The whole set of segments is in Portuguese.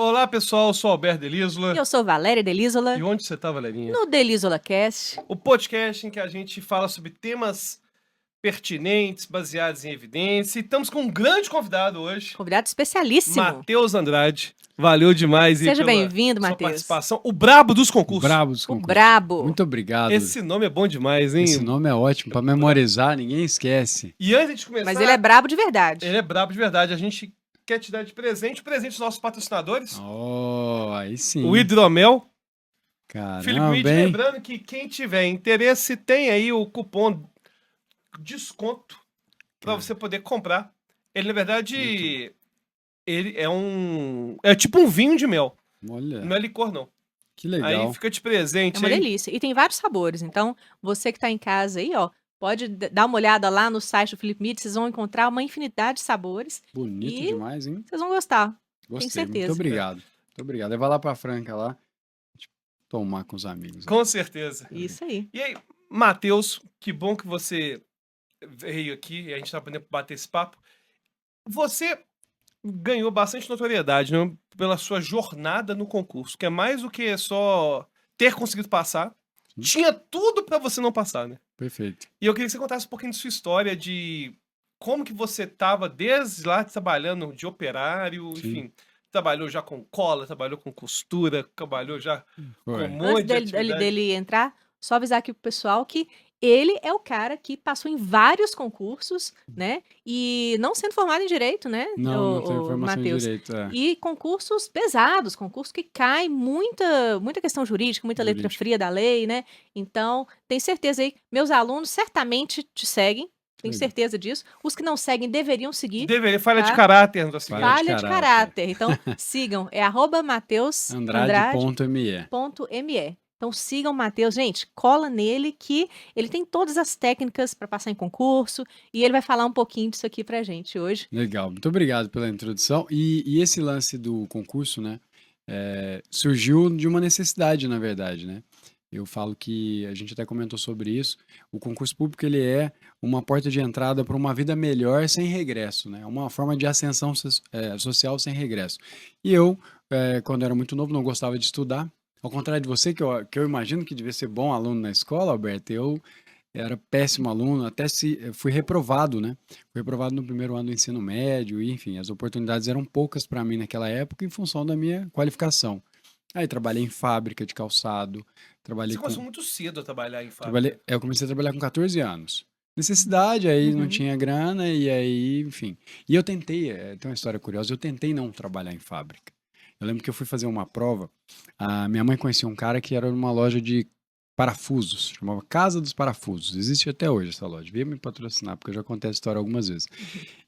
Olá, pessoal, eu sou Alberto E Delísola. eu sou Valéria E Delísola, onde você tá, Valerinha? no Delísola Cast. O podcast em que a gente fala sobre temas pertinentes, baseados em evidência. E estamos com um grande convidado hoje, Convidado especialíssimo. Matheus Andrade. Valeu demais aí Seja pela bem-vindo, sua Matheus. participação. O brabo dos concursos. Brabo dos O concursos. brabo. Muito obrigado. Esse nome é bom demais, hein? Esse nome é ótimo para memorizar, ninguém esquece. E antes de começar, Mas ele é brabo de verdade. ele é brabo de verdade. A gente quer te dar de presente dos nossos patrocinadores. Oh, aí sim. O Hidromel. Felipe Caramba, Mid, hein? lembrando que quem tiver interesse tem aí o cupom desconto para você poder comprar. Ele, na verdade, ele é tipo um vinho de mel. Olha, Não é licor, não. que legal. Aí fica de É presente uma aí. delícia. E tem vários sabores. Então, você que tá em casa aí, ó, pode dar uma olhada lá no site do Felipe Mid. Vocês vão encontrar uma infinidade de sabores. Bonito E demais, hein? vocês vão gostar. Gostei, certeza. muito obrigado. Muito obrigado. Leva lá pra Franca lá, tomar com os amigos. Com certeza. Isso aí. E aí, Matheus, que bom que você veio aqui e a gente tá podendo bater esse papo. Você ganhou bastante notoriedade, né, pela sua jornada no concurso, que é mais do que só ter conseguido passar. Sim. Tinha tudo pra você não passar, né? Perfeito. E eu queria que você contasse um pouquinho de sua história, de como que você estava desde lá trabalhando de operário, Sim. enfim, trabalhou já com cola, trabalhou com costura, trabalhou já com Foi. um monte de Antes atividade. dele entrar, só avisar aqui pro pessoal que ele é o cara que passou em vários concursos, né? E não sendo formado em direito, né? Não tenho o formação em Matheus? direito. E concursos pesados, concursos que caem muita questão jurídica, muita letra Jurídica. fria da lei, né? Então, tenho certeza aí, meus alunos certamente te seguem, tenho Legal. certeza disso. Os que não seguem deveriam seguir. Deveria, falha de Tá? caráter, não tá seguindo. Falha de Falha de caráter. caráter. Então, sigam. É @MatheusAndrade.me. Andrade.me. Então sigam o Matheus, gente, cola nele que ele tem todas as técnicas para passar em concurso e ele vai falar um pouquinho disso aqui pra gente hoje. Legal, muito obrigado pela introdução. E esse lance do concurso, né, surgiu de uma necessidade, na verdade, né? Eu falo que a gente até comentou sobre isso. O concurso público ele é uma porta de entrada para uma vida melhor sem regresso, né? Uma forma de ascensão social sem regresso. E eu, quando era muito novo, não gostava de estudar. Ao contrário de você, que eu imagino que devia ser bom aluno na escola, Alberto, eu era péssimo aluno, fui reprovado, né? Fui reprovado no primeiro ano do ensino médio, e, enfim, as oportunidades eram poucas para mim naquela época em função da minha qualificação. Aí trabalhei em fábrica de calçado, Você começou muito cedo a trabalhar em fábrica. eu comecei a trabalhar com 14 anos. Necessidade, aí não Uhum. tinha grana, e aí, enfim. E eu tentei, tem uma história curiosa, eu tentei não trabalhar em fábrica. Eu lembro que eu fui fazer uma prova, a minha mãe conhecia um cara que era numa loja de parafusos, chamava Casa dos Parafusos. Existe até hoje essa loja. Veio me patrocinar, porque eu já contei essa história algumas vezes.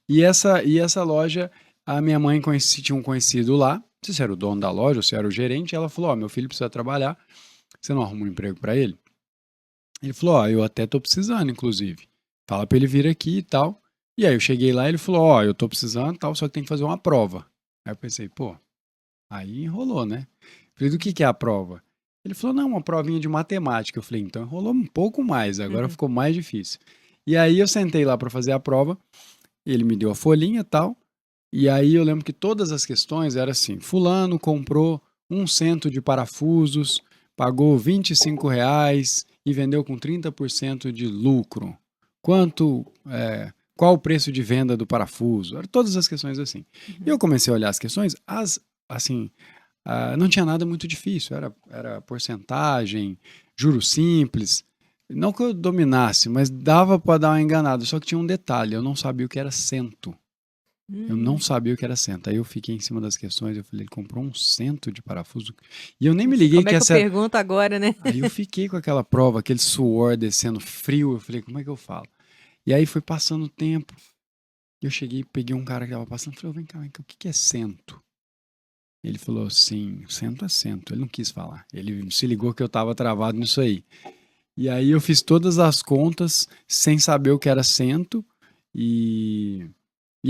E essa loja, a minha mãe tinha um conhecido lá, não sei se era o dono da loja ou se era o gerente, e ela falou, meu filho precisa trabalhar, você não arruma um emprego para ele? Ele falou, eu até tô precisando, inclusive. Fala pra ele vir aqui e tal. E aí eu cheguei lá e ele falou, eu tô precisando e tal, só que tem que fazer uma prova. Aí eu pensei, aí enrolou, né? Falei, do que é a prova? Ele falou, não, uma provinha de matemática. Eu falei, então enrolou um pouco mais, agora ficou mais difícil. E aí eu sentei lá para fazer a prova, ele me deu a folhinha e tal, e aí eu lembro que todas as questões eram assim, fulano comprou 1 cento de parafusos, pagou R$ 25 e vendeu com 30% de lucro. Qual o preço de venda do parafuso? Eram todas as questões assim. E eu comecei a olhar as questões, assim, não tinha nada muito difícil, era porcentagem, juros simples. Não que eu dominasse, mas dava para dar uma enganada. Só que tinha um detalhe, eu não sabia o que era cento. Eu não sabia o que era cento. Aí eu fiquei em cima das questões, eu falei, ele comprou 1 cento de parafuso. E eu nem me liguei Como é que eu pergunto agora, né? Aí eu fiquei com aquela prova, aquele suor descendo frio, eu falei, como é que eu falo? E aí foi passando o tempo, eu cheguei, peguei um cara que estava passando, falei, vem cá, o que é cento? Ele falou assim, cento é cento. Ele não quis falar. Ele se ligou que eu estava travado nisso aí. E aí eu fiz todas as contas sem saber o que era cento e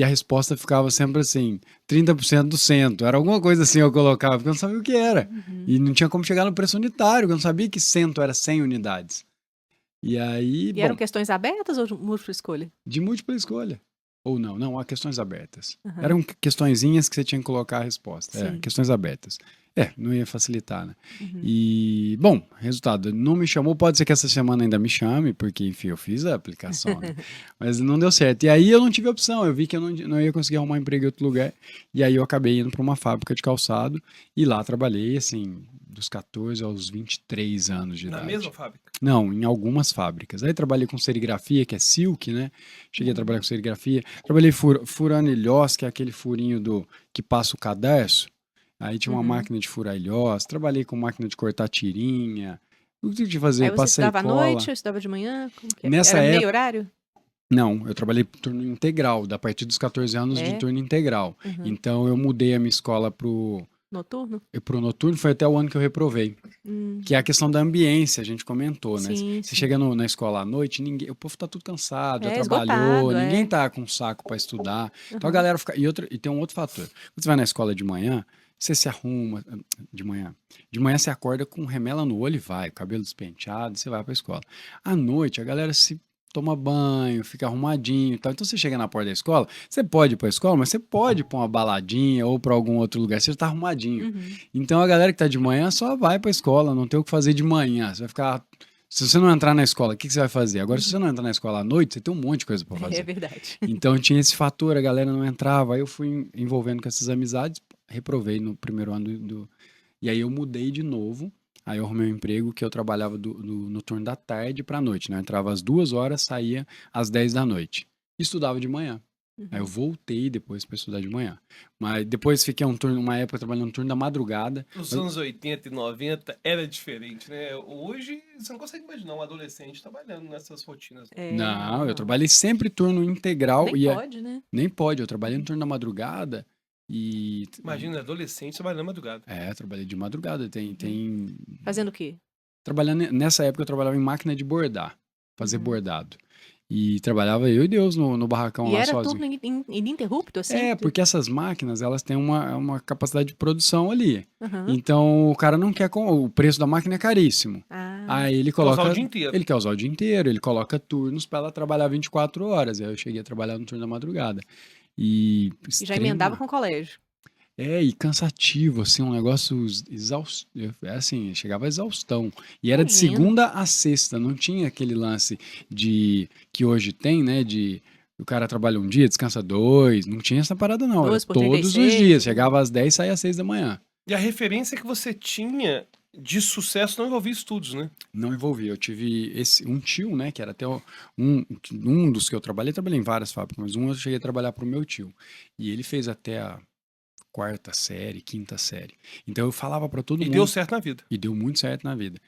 a resposta ficava sempre assim, 30% do cento. Era alguma coisa assim eu colocava, porque eu não sabia o que era. E não tinha como chegar no preço unitário, porque eu não sabia que cento era 100 unidades. E aí, E eram questões abertas ou de múltipla escolha? de múltipla escolha. Ou não? Não, há questões abertas. Aham. Eram questõezinhas que você tinha que colocar a resposta. Sim. Questões abertas. Não ia facilitar, né? Uhum. E, bom, resultado, não me chamou, pode ser que essa semana ainda me chame, porque, enfim, eu fiz a aplicação, né? Mas não deu certo. E aí eu não tive opção, eu vi que eu não ia conseguir arrumar emprego em outro lugar, e aí eu acabei indo para uma fábrica de calçado, e lá trabalhei, assim, dos 14 aos 23 anos de Na idade. mesma fábrica? Não, em algumas fábricas. Aí trabalhei com serigrafia, que é silk, né? Cheguei a trabalhar com serigrafia. Trabalhei furando ilhós, que é aquele furinho que passa o cadarço. Aí tinha uma Uhum. máquina de furar ilhós. Trabalhei com máquina de cortar tirinha. O que tinha de Aí fazer? você Passei estudava à cola. noite ou estudava de manhã? Como que é? Nessa Era meio época, horário? não, eu trabalhei por turno integral, da partir dos 14 anos de É? turno integral. Uhum. Então eu mudei a minha escola pro Noturno? noturno, foi até o ano que eu reprovei. Hum. Que é a questão da ambiência, a gente comentou, né? Sim, Você sim. chega na escola à noite, o povo tá tudo cansado, já trabalhou, Esgotado, ninguém tá com saco para estudar. Então a Aham. galera fica. E tem um outro fator. Quando você vai na escola de manhã, você se arruma de manhã. De manhã você acorda com remela no olho e vai, o cabelo despenteado, você vai pra escola. À noite, a galera se toma banho, fica arrumadinho e tal. Então você chega na porta da escola, você pode ir pra escola, mas você pode ir pra uma baladinha ou pra algum outro lugar, você já tá arrumadinho. Uhum. Então a galera que tá de manhã só vai pra escola, não tem o que fazer de manhã. Você vai ficar. Se você não entrar na escola, o que você vai fazer? Agora, se você não entrar na escola à noite, você tem um monte de coisa pra É fazer. verdade. Então tinha esse fator, a galera não entrava. Aí eu fui envolvendo com essas amizades, reprovei no primeiro ano E aí eu mudei de novo. Aí eu arrumei um emprego que eu trabalhava no turno da tarde pra noite, né? Eu entrava às 2 horas, saía às 10 da noite. Estudava de manhã. Aí eu Uhum. voltei depois para estudar de manhã. Mas depois fiquei uma época trabalhando no turno da madrugada. Nos Mas- anos 80 e 90 era diferente, né? Hoje você não consegue imaginar um adolescente trabalhando nessas rotinas. Não, eu Não. trabalhei sempre turno integral Nem e pode, né? nem pode. Eu trabalhei no turno da madrugada e Imagina, adolescente trabalhando na madrugada. trabalhei de madrugada. Tem Fazendo o quê? trabalhando nessa época eu trabalhava em máquina de bordar, fazer Uhum. bordado. E trabalhava eu e Deus no barracão E lá era sozinho. turno ininterrupto, assim? Porque essas máquinas, elas têm uma capacidade de produção ali. Aham. Então, o cara não quer... O preço da máquina é caríssimo. Ah, Aí ele Quer usar coloca... o dia inteiro. Ele quer usar o dia inteiro, ele coloca turnos para ela trabalhar 24 horas. Aí eu cheguei a trabalhar no turno da madrugada. E e já emendava extrema... com o colégio. E cansativo, assim, um negócio exaustivo. Assim, chegava a exaustão. E era de Imagino. segunda a sexta, não tinha aquele lance que hoje tem, né? De o cara trabalha um dia, descansa dois. Não tinha essa parada, não. Era 12 por todos os 36. dias. Chegava às 10 e saía às 6 da manhã. E a referência que você tinha de sucesso não envolvia estudos, né? Não envolvi. Eu tive um tio, né? Que era até um dos que eu trabalhei em várias fábricas, mas eu cheguei a trabalhar pro meu tio. E ele fez até a quarta série, quinta série. Então eu falava para todo E mundo. deu certo na vida. E deu muito certo na vida.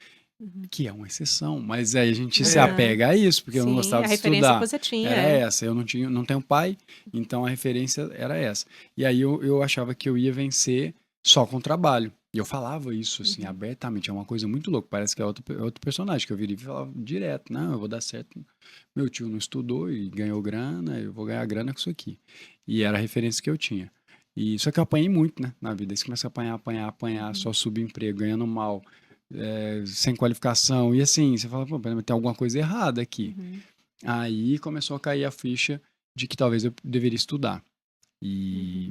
Uhum. Que é uma exceção. Mas aí a gente se É. apega a isso, porque eu não Sim, gostava a de referência estudar. que você tinha. Era é. essa. Eu não tenho pai, então a referência era essa. E aí eu achava que eu ia vencer só com trabalho. E eu falava isso, assim, abertamente. É uma coisa muito louca. Parece que é outro personagem que eu viria e falava direto. Não, eu vou dar certo. Meu tio não estudou e ganhou grana, eu vou ganhar grana com isso aqui. E era a referência que eu tinha. Só que eu apanhei muito, né, na vida. Aí você começa a apanhar, só subemprego, ganhando mal, sem qualificação. E assim, você fala, pô, mas tem alguma coisa errada aqui. Uhum. Aí começou a cair a ficha de que talvez eu deveria estudar.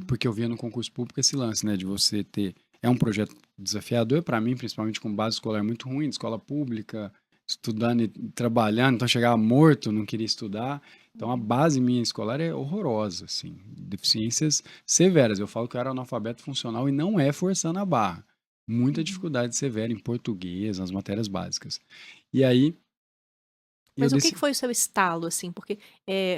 Porque eu via no concurso público esse lance, né, de você ter... É um projeto desafiador para mim, principalmente com base escolar muito ruim, de escola pública, estudando e trabalhando, então eu chegava morto, não queria estudar. Então a base minha escolar é horrorosa, assim, deficiências severas. Eu falo que eu era analfabeto funcional e não é forçando a barra. Muita dificuldade severa em português, nas matérias básicas. E aí Mas eu o que foi o seu estalo, assim? Porque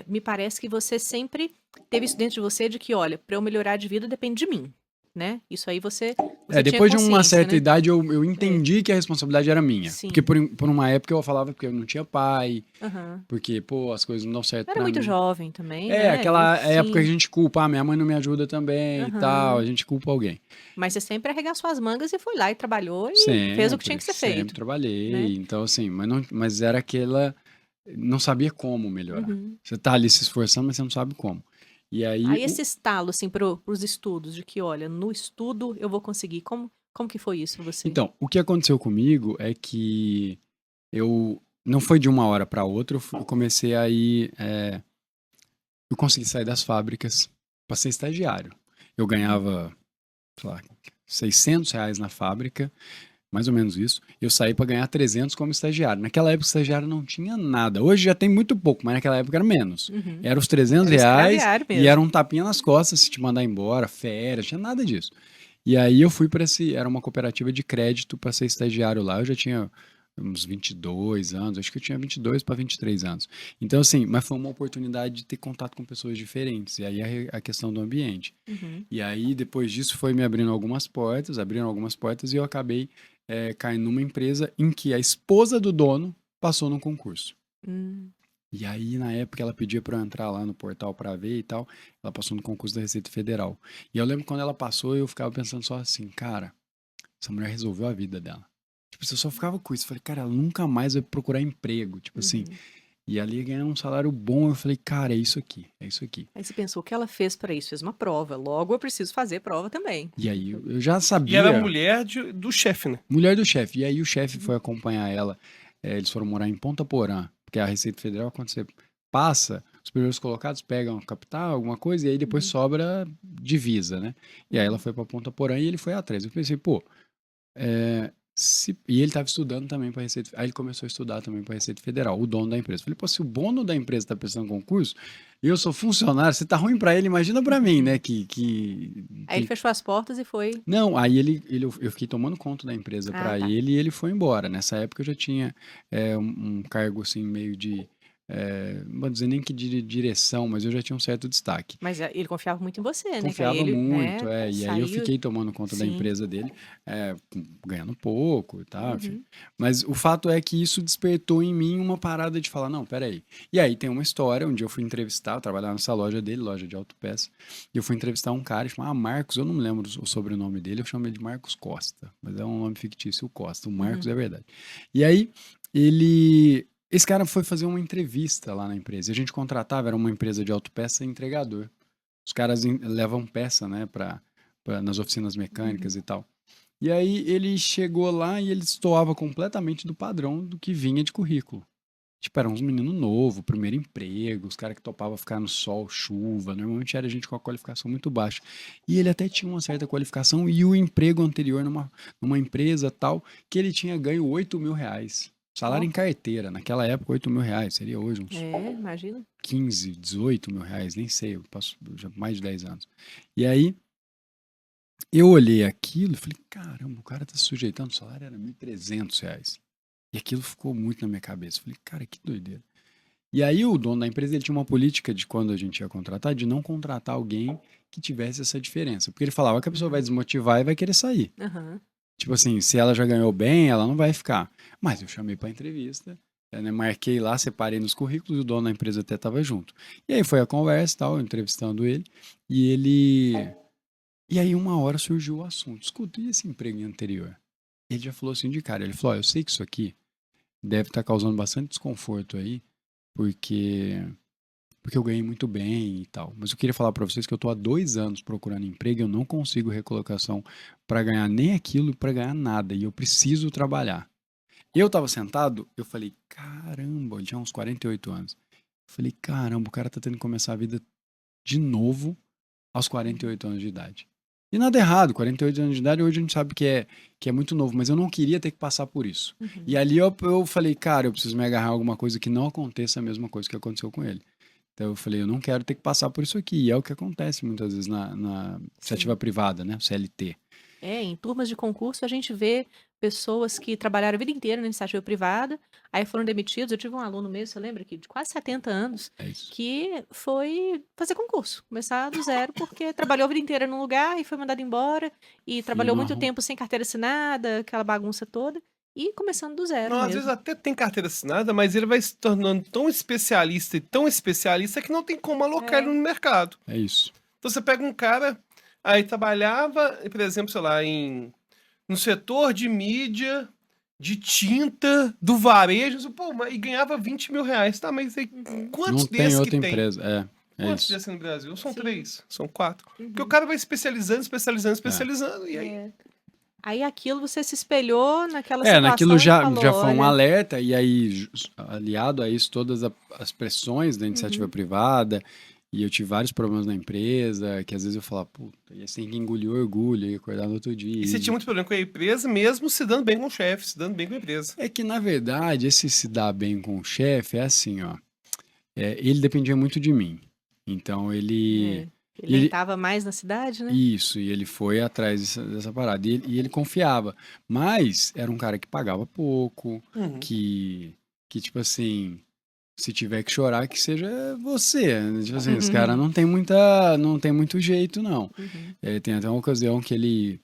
me parece que você sempre teve isso dentro de você de que, olha, para eu melhorar de vida depende de mim, né? Isso aí você tinha depois de uma consciência, certa né? idade eu entendi que a responsabilidade era minha. Sim. Porque por uma época eu falava que eu não tinha pai, Aham. porque, pô, as coisas não dão certo Era pra muito mim. jovem também, né? Aquela Sim. época que a gente culpa, minha mãe não me ajuda também e tal, a gente culpa alguém. Mas você sempre arregaçou as mangas e foi lá e trabalhou e Sempre, fez o que tinha que ser sempre feito. trabalhei, né? então assim, mas era aquela, não sabia como melhorar. Uhum. Você tá ali se esforçando, mas você não sabe como. E aí, Aí esse estalo, assim, pros estudos, de que, olha, no estudo eu vou conseguir. Como que foi isso pra você? então, o que aconteceu comigo é que não foi de uma hora para outra, eu comecei a ir, eu consegui sair das fábricas para ser estagiário. Eu ganhava, sei lá, R$ 600 na fábrica, mais ou menos isso. Eu saí para ganhar 300 como estagiário. Naquela época, o estagiário não tinha nada. Hoje já tem muito pouco, mas naquela época era menos. Uhum. Era os R$ 300 Era estagiário e mesmo. era um tapinha nas costas se te mandar embora, férias, tinha nada disso. E aí eu fui para era uma cooperativa de crédito para ser estagiário lá. Eu já tinha uns 22 anos, acho que eu tinha 22 para 23 anos. Então, assim, mas foi uma oportunidade de ter contato com pessoas diferentes. E aí a questão do ambiente. Uhum. E aí, depois disso, foi me abrindo algumas portas, e eu acabei caindo numa empresa em que a esposa do dono passou num concurso. Hum. E aí, na época, ela pedia para eu entrar lá no portal para ver e tal. Ela passou no concurso da Receita Federal. E eu lembro que quando ela passou, eu ficava pensando só assim, cara, essa mulher resolveu a vida dela. Tipo, eu só ficava com isso. Falei, cara, ela nunca mais vai procurar emprego. Tipo assim, Uhum. e ali ganhando um salário bom, eu falei, cara, é isso aqui, é isso aqui. Aí você pensou, o que ela fez para isso? Fez uma prova. Logo eu preciso fazer prova também. E aí eu já E era sabia. mulher do chefe, né? Mulher do chefe. E aí o chefe foi acompanhar ela. Eles foram morar em Ponta Porã, porque a Receita Federal, quando você passa, os primeiros colocados pegam capital, alguma coisa, e aí depois Uhum. sobra divisa, né? E aí ela foi pra Ponta Porã e ele foi atrás. Eu pensei, pô, e ele estava estudando também para Receita. Aí ele começou a estudar também para Receita Federal, o dono da empresa. Falei, pô, se o dono da empresa está prestando concurso, e eu sou funcionário, se tá ruim para ele, imagina para mim, né? Aí ele fechou as portas e foi. Não, aí eu fiquei tomando conta da empresa Ah, para tá. ele e ele foi embora. Nessa época eu já tinha um cargo assim meio de, não vou dizer nem que de direção, mas eu já tinha um certo destaque. Mas ele confiava muito em você, né? Que aí Confiava ele, muito, né, e aí eu saiu. fiquei tomando conta da Sim. empresa dele, ganhando pouco e tal, enfim. Uhum. Mas o fato é que isso despertou em mim uma parada de falar, não, peraí. E aí tem uma história, um dia eu fui entrevistar, eu trabalhava nessa loja dele, loja de autopeça, e eu fui entrevistar um cara, chamava Marcos, eu não me lembro o sobrenome dele, eu chamo ele de Marcos Costa, mas é um nome fictício, o Costa, o Marcos é verdade. E aí, esse cara foi fazer uma entrevista lá na empresa, e a gente contratava, era uma empresa de autopeça e entregador. Os caras levam peça, né, nas oficinas mecânicas e tal. E aí ele chegou lá e ele destoava completamente do padrão do que vinha de currículo. Tipo, era uns meninos novos, primeiro emprego, os caras que topavam ficar no sol, chuva. Normalmente era gente com a qualificação muito baixa. E ele até tinha uma certa qualificação e o emprego anterior numa empresa tal, que ele tinha ganho R$ 8.000. Salário Ó. em carteira. Naquela época, R$ 8.000. Seria hoje uns Imagina. 15, 18 mil reais, nem sei, eu passo já mais de 10 anos. E aí, eu olhei aquilo e falei, caramba, o cara tá se sujeitando, o salário era R$ 1.300. E aquilo ficou muito na minha cabeça. Falei, cara, que doideira. E aí o dono da empresa, ele tinha uma política de quando a gente ia contratar, de não contratar alguém que tivesse essa diferença. Porque ele falava que a pessoa vai desmotivar e vai querer sair. Aham. Tipo assim, se ela já ganhou bem, ela não vai ficar. Mas eu chamei pra entrevista, né, marquei lá, separei nos currículos, o dono da empresa até tava junto. E aí foi a conversa, tal, entrevistando ele, e aí uma hora surgiu o assunto. Escuta, e esse emprego anterior? Ele já falou assim de cara, ele falou, eu sei que isso aqui deve estar causando bastante desconforto aí, porque eu ganhei muito bem e tal. Mas eu queria falar pra vocês que eu tô há 2 anos procurando emprego e eu não consigo recolocação pra ganhar nem aquilo e pra ganhar nada. E eu preciso trabalhar. Eu tava sentado, eu falei, caramba, eu tinha uns 48 anos. Eu falei, caramba, o cara tá tendo que começar a vida de novo aos 48 anos de idade. E nada errado, 48 anos de idade hoje a gente sabe que é muito novo, mas eu não queria ter que passar por isso. Uhum. E ali eu falei, cara, eu preciso me agarrar a alguma coisa que não aconteça a mesma coisa que aconteceu com ele. Então eu falei, eu não quero ter que passar por isso aqui. E é o que acontece muitas vezes na iniciativa privada, né? CLT. Em turmas de concurso a gente vê pessoas que trabalharam a vida inteira na iniciativa privada, aí foram demitidos. Eu tive um aluno mesmo, você lembra, que de quase 70 anos, É isso. que foi fazer concurso, começar do zero, porque trabalhou a vida inteira num lugar e foi mandado embora, e trabalhou muito tempo sem carteira assinada, aquela bagunça toda, e começando do zero Não, às mesmo. vezes até tem carteira assinada, mas ele vai se tornando tão especialista e tão especialista que não tem como alocar ele no mercado. É isso. Então você pega um cara, aí trabalhava, por exemplo, sei lá, no setor de mídia, de tinta, do varejo, pô, e ganhava R$ 20.000. Tá, mas aí quantos Não tem desses outra que tem? empresa. É Quantos isso. desses no Brasil? São Sim. 3, são 4. Porque o cara vai especializando, e aí... Aí aquilo você se espelhou naquela situação naquilo e já falou, foi um olha, alerta, e aí, aliado a isso, todas as pressões da iniciativa privada E eu tive vários problemas na empresa, que às vezes eu falava, puta, ia ter que engolir o orgulho, ia acordar no outro dia. E você tinha muito problema com a empresa, mesmo se dando bem com o chefe, se dando bem com a empresa. É que, na verdade, esse se dar bem com o chefe é assim, ó. Ele dependia muito de mim. Então, ele... Ele nem tava mais na cidade, né? Isso, e ele foi atrás dessa parada. E ele confiava. Mas era um cara que pagava pouco, Uhum. que, tipo assim, se tiver que chorar, que seja você. Tipo assim, esse cara não tem muito jeito, não. Uhum. Tem até uma ocasião que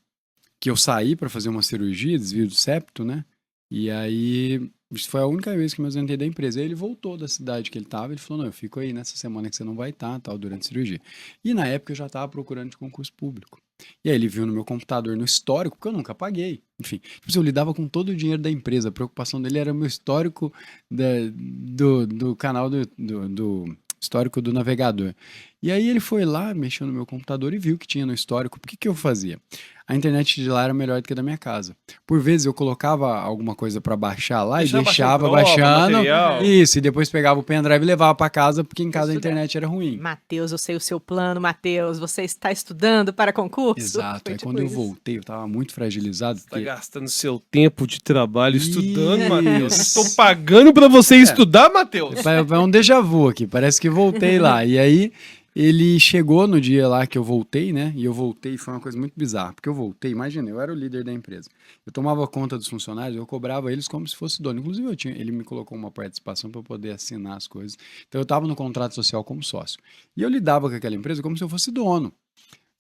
eu saí para fazer uma cirurgia, desvio do septo, né? E aí, isso foi a única vez que eu me ausentei da empresa. Aí ele voltou da cidade que ele tava, ele falou, não, eu fico aí nessa semana que você não vai estar, tal, durante a cirurgia. E na época eu já tava procurando de concurso público. E aí ele viu no meu computador, no histórico, porque eu nunca paguei. Enfim, tipo assim, eu lidava com todo o dinheiro da empresa, a preocupação dele era o meu histórico do canal do histórico do navegador. E aí ele foi lá, mexeu no meu computador e viu que tinha no histórico. Por que eu fazia? A internet de lá era melhor do que a da minha casa. Por vezes eu colocava alguma coisa para baixar lá e deixava baixando. Isso, e depois pegava o pendrive e levava para casa, porque em casa a internet era ruim. Matheus, eu sei o seu plano, Matheus. Você está estudando para concurso? Exato. Aí quando eu voltei, eu tava muito fragilizado. Você tá gastando seu tempo de trabalho estudando, Matheus. Estou pagando para você estudar, Matheus. Vai um déjà vu aqui, parece que voltei lá. E aí ele chegou no dia lá que eu voltei, né? E eu voltei, foi uma coisa muito bizarra. Porque eu voltei, imagina, eu era o líder da empresa. Eu tomava conta dos funcionários, eu cobrava eles como se fosse dono. Inclusive, ele me colocou uma participação para eu poder assinar as coisas. Então, eu estava no contrato social como sócio. E eu lidava com aquela empresa como se eu fosse dono.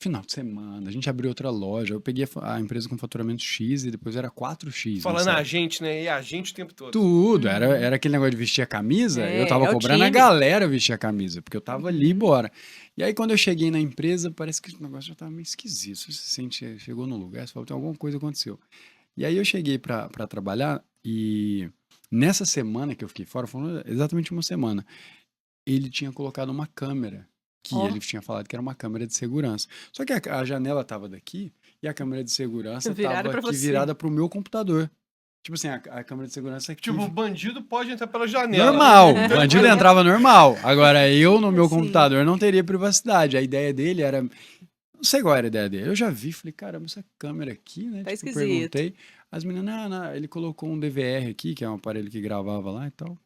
Final de semana, a gente abriu outra loja. Eu peguei a empresa com faturamento X e depois era 4X. Falando a gente, né? E a gente o tempo todo. Tudo. Era aquele negócio de vestir a camisa. Eu tava cobrando a galera vestir a camisa, porque eu tava ali embora. E aí, quando eu cheguei na empresa, parece que o negócio já tava meio esquisito. Você se sente, chegou no lugar, você falou, tem alguma coisa aconteceu. E aí eu cheguei pra trabalhar e nessa semana que eu fiquei fora, foi exatamente uma semana, ele tinha colocado uma câmera. Que ele tinha falado que era uma câmera de segurança. Só que a janela tava daqui e a câmera de segurança tava aqui virada pro meu computador. Tipo assim, a câmera de segurança aqui. Tipo, o bandido pode entrar pela janela. Normal, o bandido entrava normal. Agora, eu no meu computador não teria privacidade. A ideia dele era... Não sei qual era a ideia dele. Eu já vi, falei, caramba, essa câmera aqui, né? Tá tipo, esquisito. perguntei. As meninas, não, ele colocou um DVR aqui, que é um aparelho que gravava lá e tal.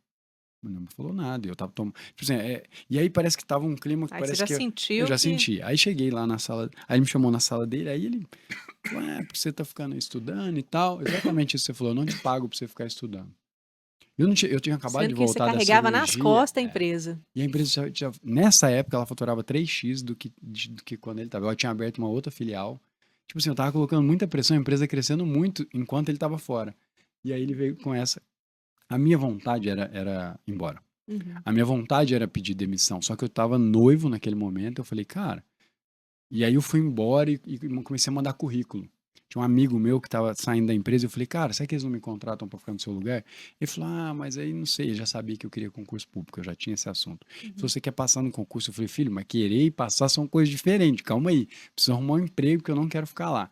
Não me falou nada, eu tava tomando. Tipo assim, e aí parece que tava um clima que Aí parece você já que sentiu eu já que... senti. Aí cheguei lá na sala, aí ele me chamou na sala dele, aí ele, porque você tá ficando estudando e tal. Exatamente isso que você falou, eu não te pago pra você ficar estudando. Eu tinha acabado Sendo de que voltar você da carregava nas cirurgia, costas a empresa. E a empresa nessa época ela faturava 3x do que quando ele tava. Eu tinha aberto uma outra filial. Tipo assim, eu tava colocando muita pressão, a empresa crescendo muito enquanto ele tava fora. E aí ele veio com essa. A minha vontade era ir embora. A minha vontade era pedir demissão, só que eu tava noivo naquele momento, eu falei, cara... E aí eu fui embora e comecei a mandar currículo. Tinha um amigo meu que tava saindo da empresa, eu falei, cara, será que eles não me contratam pra ficar no seu lugar? Ele falou, mas aí não sei, eu já sabia que eu queria concurso público, eu já tinha esse assunto. Se você quer passar no concurso, eu falei, filho, mas querer e passar são coisas diferentes, calma aí, preciso arrumar um emprego porque eu não quero ficar lá.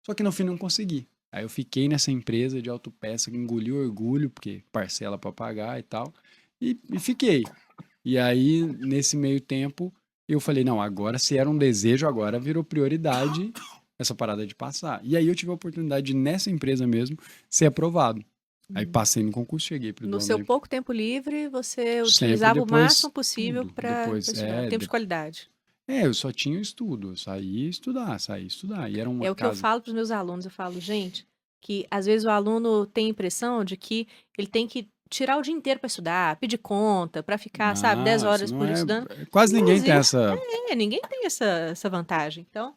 Só que no fim não consegui. Aí eu fiquei nessa empresa de autopeça, que engoli o orgulho, porque parcela pra pagar e tal. E fiquei. E aí, nesse meio tempo, eu falei, não, agora se era um desejo, agora virou prioridade essa parada de passar. E aí eu tive a oportunidade de, nessa empresa mesmo, ser aprovado. Aí passei no concurso, cheguei pro dono. No seu pouco tempo livre, você Sempre, utilizava o depois, máximo possível tudo. para Depois, estudar, tempo de qualidade. Eu só tinha o estudo, eu saía estudar. E era uma É o que eu falo para os meus alunos, eu falo, gente, que às vezes o aluno tem a impressão de que ele tem que tirar o dia inteiro para estudar, pedir conta, para ficar, sabe, 10 horas por dia estudando. Quase ninguém tem essa... Ninguém tem essa vantagem. Então,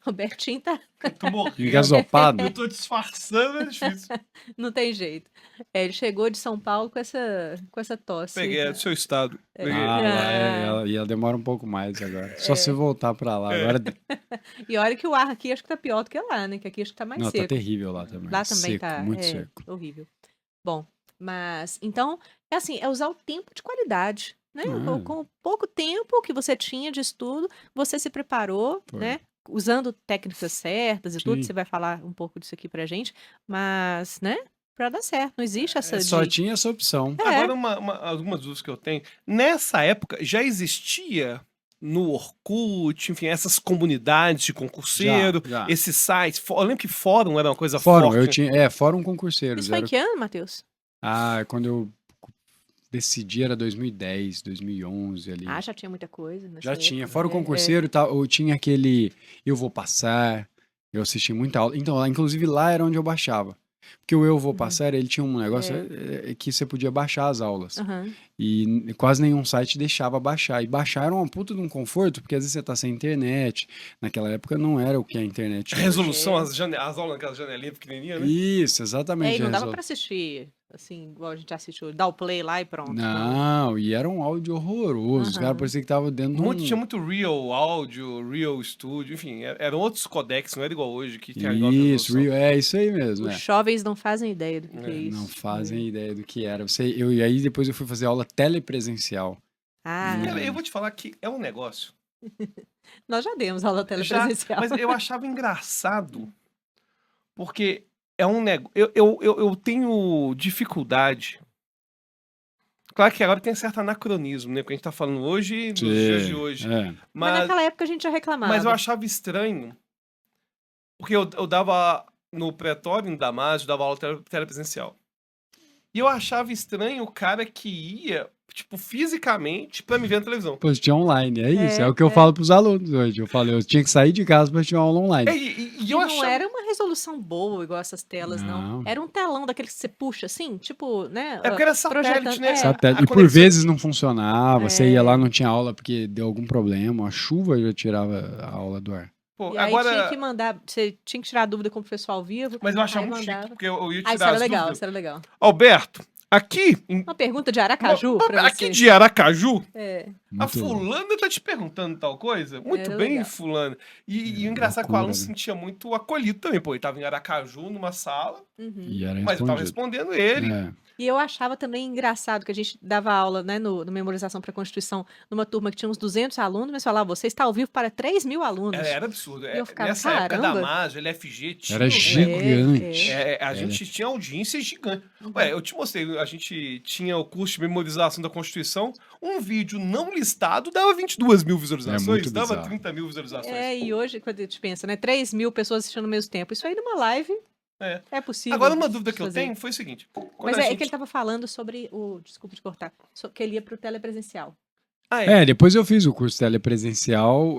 Robertinho tá... Tô morrendo. Engasopado. Eu tô disfarçando, é difícil. Não tem jeito. Ele chegou de São Paulo com essa tosse. Peguei, é do seu estado. Peguei. E ela demora um pouco mais agora. Só se voltar pra lá. Agora... E olha que o ar aqui acho que tá pior do que lá, né? Que aqui acho que tá mais seco. Não, tá terrível lá também. Lá também seco, tá muito seco. horrível. Bom, mas então, é assim, é usar o tempo de qualidade, né? Com pouco tempo que você tinha de estudo, você se preparou, né? Usando técnicas certas e tudo, você vai falar um pouco disso aqui pra gente, mas, né? Pra dar certo, não existe essa Só tinha essa opção. Agora, algumas dúvidas que eu tenho. Nessa época, já existia no Orkut, enfim, essas comunidades de concurseiro, Já. esses sites. Eu lembro que fórum era uma coisa Fórum, forte. Fórum Concurseiros. Isso foi em que ano, Matheus? Quando eu decidi era 2010, 2011 ali. Já tinha muita coisa nessa Já tinha. época. Fórum Concurseiro, eu tinha aquele Eu Vou Passar, eu assisti muita aula. Então, inclusive lá era onde eu baixava. Porque o Eu Vou Passar, ele tinha um negócio que você podia baixar as aulas. Uhum. E quase nenhum site deixava baixar. E baixar era uma puta de um conforto, porque às vezes você tá sem internet. Naquela época não era o que a internet hoje. Resolução, as aulas naquela janelinha pequenininha, né? Isso, exatamente. E não dava pra assistir, assim, igual a gente assistiu, dar o play lá e pronto. Não, e era um áudio horroroso. Os caras pareciam que tava dentro de Tinha muito Real Audio, Real Studio, enfim, eram outros codecs, não era igual hoje, que tem igual Isso, resolução. isso aí mesmo. Os jovens não fazem ideia do que é isso. Não fazem ideia do que era. E aí depois eu fui fazer aula telepresencial. Eu vou te falar que é um negócio. Nós já demos aula telepresencial. Mas eu achava engraçado, porque é um negócio. Eu tenho dificuldade. Claro que agora tem certo anacronismo, né? Porque a gente tá falando hoje, dos dias de hoje. Mas naquela época a gente já reclamava. Mas eu achava estranho, porque eu dava no pretório em Damasio, dava aula telepresencial. E eu achava estranho o cara que ia, tipo, fisicamente pra me ver na televisão. Pô, tinha online, é isso. É o que eu falo pros alunos hoje. Eu tinha que sair de casa pra ter uma aula online. E eu não achava... era uma resolução boa, igual essas telas, não. Era um telão daqueles que você puxa assim, tipo, né? É porque era satélite, né? Satélite. E por vezes não funcionava, você ia lá, não tinha aula porque deu algum problema, a chuva já tirava a aula do ar. Pô, e aí tinha que mandar, você tinha que tirar a dúvida com o professor ao vivo. Mas eu achava muito chique, porque eu ia tirar isso era as legal, dúvidas. isso era legal. Alberto, aqui... Uma pergunta de Aracaju pra aqui você. de Aracaju, a Muito fulana tá te perguntando tal coisa? Muito Era bem, legal. fulana. E o engraçado é que o aluno se né? sentia muito acolhido também, pô. Ele tava em Aracaju, numa sala, E era mas eu tava respondido. respondendo ele. E eu achava também engraçado que a gente dava aula, né, no Memorização para a Constituição, numa turma que tinha uns 200 alunos, mas falava, você está ao vivo para 3 mil alunos. Era absurdo. E eu ficava, Nessa época da caramba. MAS, LFG, tinha... Era gigante. A gente tinha audiência gigante. Ué, eu te mostrei, a gente tinha o curso de memorização da Constituição, um vídeo não listado dava 22 mil visualizações, muito dava bizarro. 30 mil visualizações. E hoje, quando a gente pensa, né, 3 mil pessoas assistindo ao mesmo tempo, isso aí numa live é possível. Agora, uma dúvida que eu fazer. tenho foi o seguinte. Mas é que ele estava falando sobre desculpa te cortar, que ele ia pro telepresencial. Depois eu fiz o curso telepresencial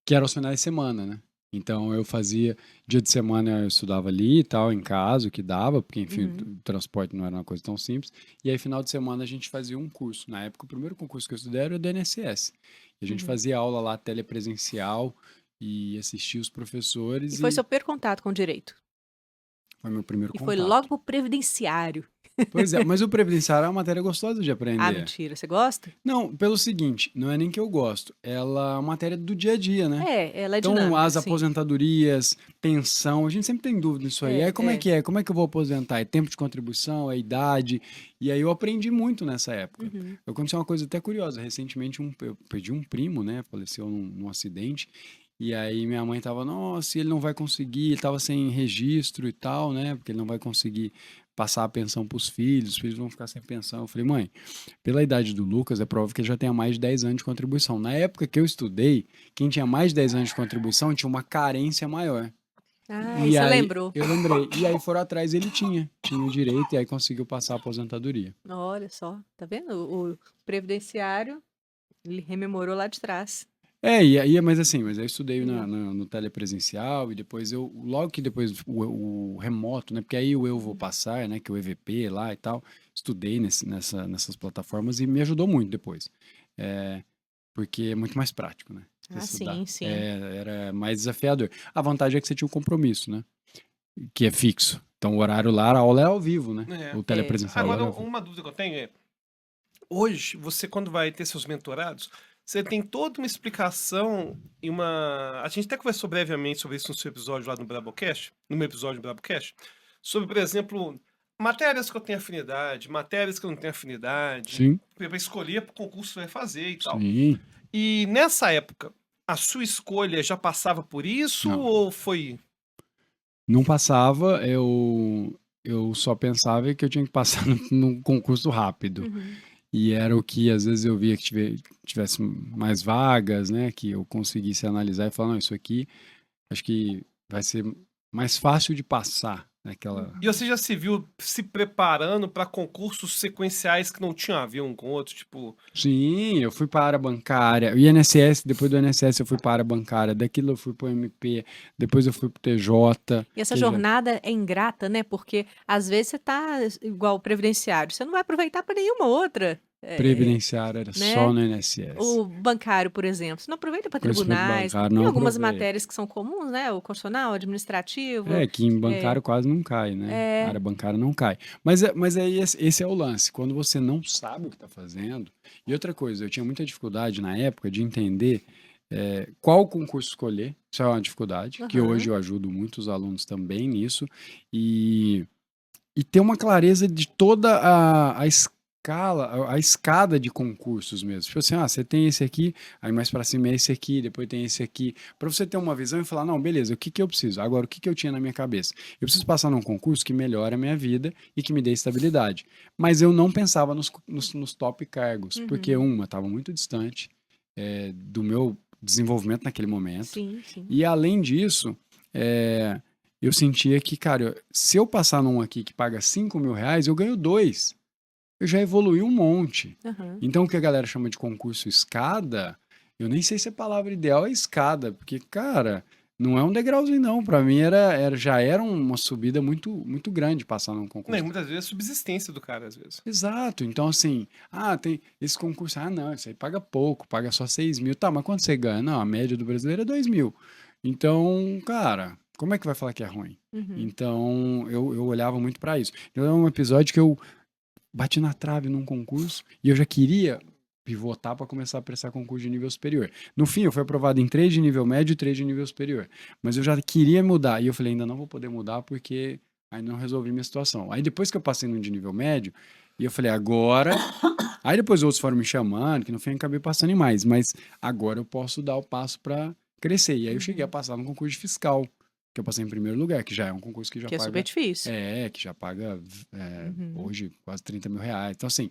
que era aos finais de semana, né? Então eu fazia, dia de semana eu estudava ali e tal, em casa, o que dava, porque enfim, o transporte não era uma coisa tão simples. E aí final de semana a gente fazia um curso. Na época o primeiro concurso que eu estudei era o do INSS. E a gente fazia aula lá telepresencial e assistia os professores. E foi seu primeiro contato com o direito. Foi meu primeiro contato. E foi logo pro previdenciário. Pois é, mas o previdenciário é uma matéria gostosa de aprender. Mentira, você gosta? Não, pelo seguinte, não é nem que eu gosto, ela é uma matéria do dia a dia, né? Ela é então, dinâmica, as sim. aposentadorias, pensão, a gente sempre tem dúvida nisso aí. Aí como é que é? Como é que eu vou aposentar? É tempo de contribuição? É idade? E aí eu aprendi muito nessa época. Aconteceu uma coisa até curiosa. Recentemente eu perdi um primo, né? Faleceu num acidente. E aí minha mãe tava, nossa, ele não vai conseguir, ele tava sem registro e tal, né? Porque ele não vai conseguir passar a pensão para os filhos vão ficar sem pensão. Eu falei, mãe, pela idade do Lucas, é provável que ele já tenha mais de 10 anos de contribuição. Na época que eu estudei, quem tinha mais de 10 anos de contribuição tinha uma carência maior. E você lembrou? Eu lembrei. E aí foram atrás, ele tinha o direito e aí conseguiu passar a aposentadoria. Olha só, tá vendo? O previdenciário, ele rememorou lá de trás. Mas eu estudei no telepresencial e depois logo que depois o remoto, né? Porque aí eu vou passar, né? Que é o EVP lá e tal, estudei nessas plataformas e me ajudou muito depois. Porque é muito mais prático, né? Sim. Era mais desafiador. A vantagem é que você tinha um compromisso, né? Que é fixo. Então o horário lá, a aula é ao vivo, né? O telepresencial. Agora, uma dúvida que eu tenho é, hoje, você quando vai ter seus mentorados, você tem toda uma explicação e uma... A gente até conversou brevemente sobre isso no seu episódio lá no Brabocast, no meu episódio do Brabocast, sobre, por exemplo, matérias que eu tenho afinidade, matérias que eu não tenho afinidade, Sim. Para escolher o concurso que você vai fazer e tal. Sim. E nessa época, a sua escolha já passava por isso ou foi... Não passava, eu só pensava que eu tinha que passar num concurso rápido. e era o que às vezes eu via que tivesse mais vagas, né? Que eu conseguisse analisar e falar, não, isso aqui acho que vai ser mais fácil de passar naquela. E você já se viu se preparando para concursos sequenciais que não tinham a ver um com o outro? Tipo, Sim, eu fui para a área bancária. O INSS, depois do INSS eu fui para a área bancária. Daquilo eu fui para o MP, depois eu fui para o TJ. E essa TJ. jornada é ingrata, né? Porque às vezes você tá igual o previdenciário, você não vai aproveitar para nenhuma outra. Previdenciário era né? só no INSS. O bancário, por exemplo, você não aproveita para Conhecimento tribunais. bancário Tem não algumas aproveita. matérias que são comuns, né? O constitucional, administrativo. É, que em bancário quase não cai, né? A área bancária não cai. Mas aí esse é o lance. Quando você não sabe o que está fazendo. E outra coisa, eu tinha muita dificuldade na época de entender qual concurso escolher. Isso é uma dificuldade, que hoje eu ajudo muitos alunos também nisso. E ter uma clareza de toda a escala, a escada de concursos mesmo. Tipo assim, você tem esse aqui, aí mais pra cima é esse aqui, depois tem esse aqui. Pra você ter uma visão e falar, não, beleza, o que que eu preciso? Agora, o que que eu tinha na minha cabeça? Eu preciso passar num concurso que melhore a minha vida e que me dê estabilidade. Mas eu não pensava nos top cargos, porque eu estava muito distante do meu desenvolvimento naquele momento. Sim, sim. E além disso, eu sentia que, cara, se eu passar num aqui que paga 5 mil reais, eu ganho 2. Eu já evoluí um monte. Então, o que a galera chama de concurso escada, eu nem sei se a palavra ideal é escada, porque, cara, não é um degrauzinho, não. Pra mim, já era uma subida muito, muito grande passar num concurso. né, muitas vezes é subsistência do cara, às vezes. Exato. Então, assim, tem esse concurso, não, isso aí paga pouco, paga só 6 mil. Tá, mas quanto você ganha? Não, a média do brasileiro é 2 mil. Então, cara, como é que vai falar que é ruim? Então, eu olhava muito pra isso. Então, é um episódio que eu bati na trave num concurso e eu já queria pivotar para começar a prestar concurso de nível superior. No fim, eu fui aprovado em 3 de nível médio e 3 de nível superior. Mas eu já queria mudar. E eu falei, ainda não vou poder mudar porque ainda não resolvi minha situação. Aí depois que eu passei no de nível médio, e eu falei, agora... Aí depois outros foram me chamando, que no fim eu acabei passando em mais. Mas agora eu posso dar o passo para crescer. E aí eu cheguei a passar no concurso de fiscal, que eu passei em primeiro lugar, que já é um concurso que já Que é paga... super difícil. que já paga hoje quase 30 mil reais. Então, assim,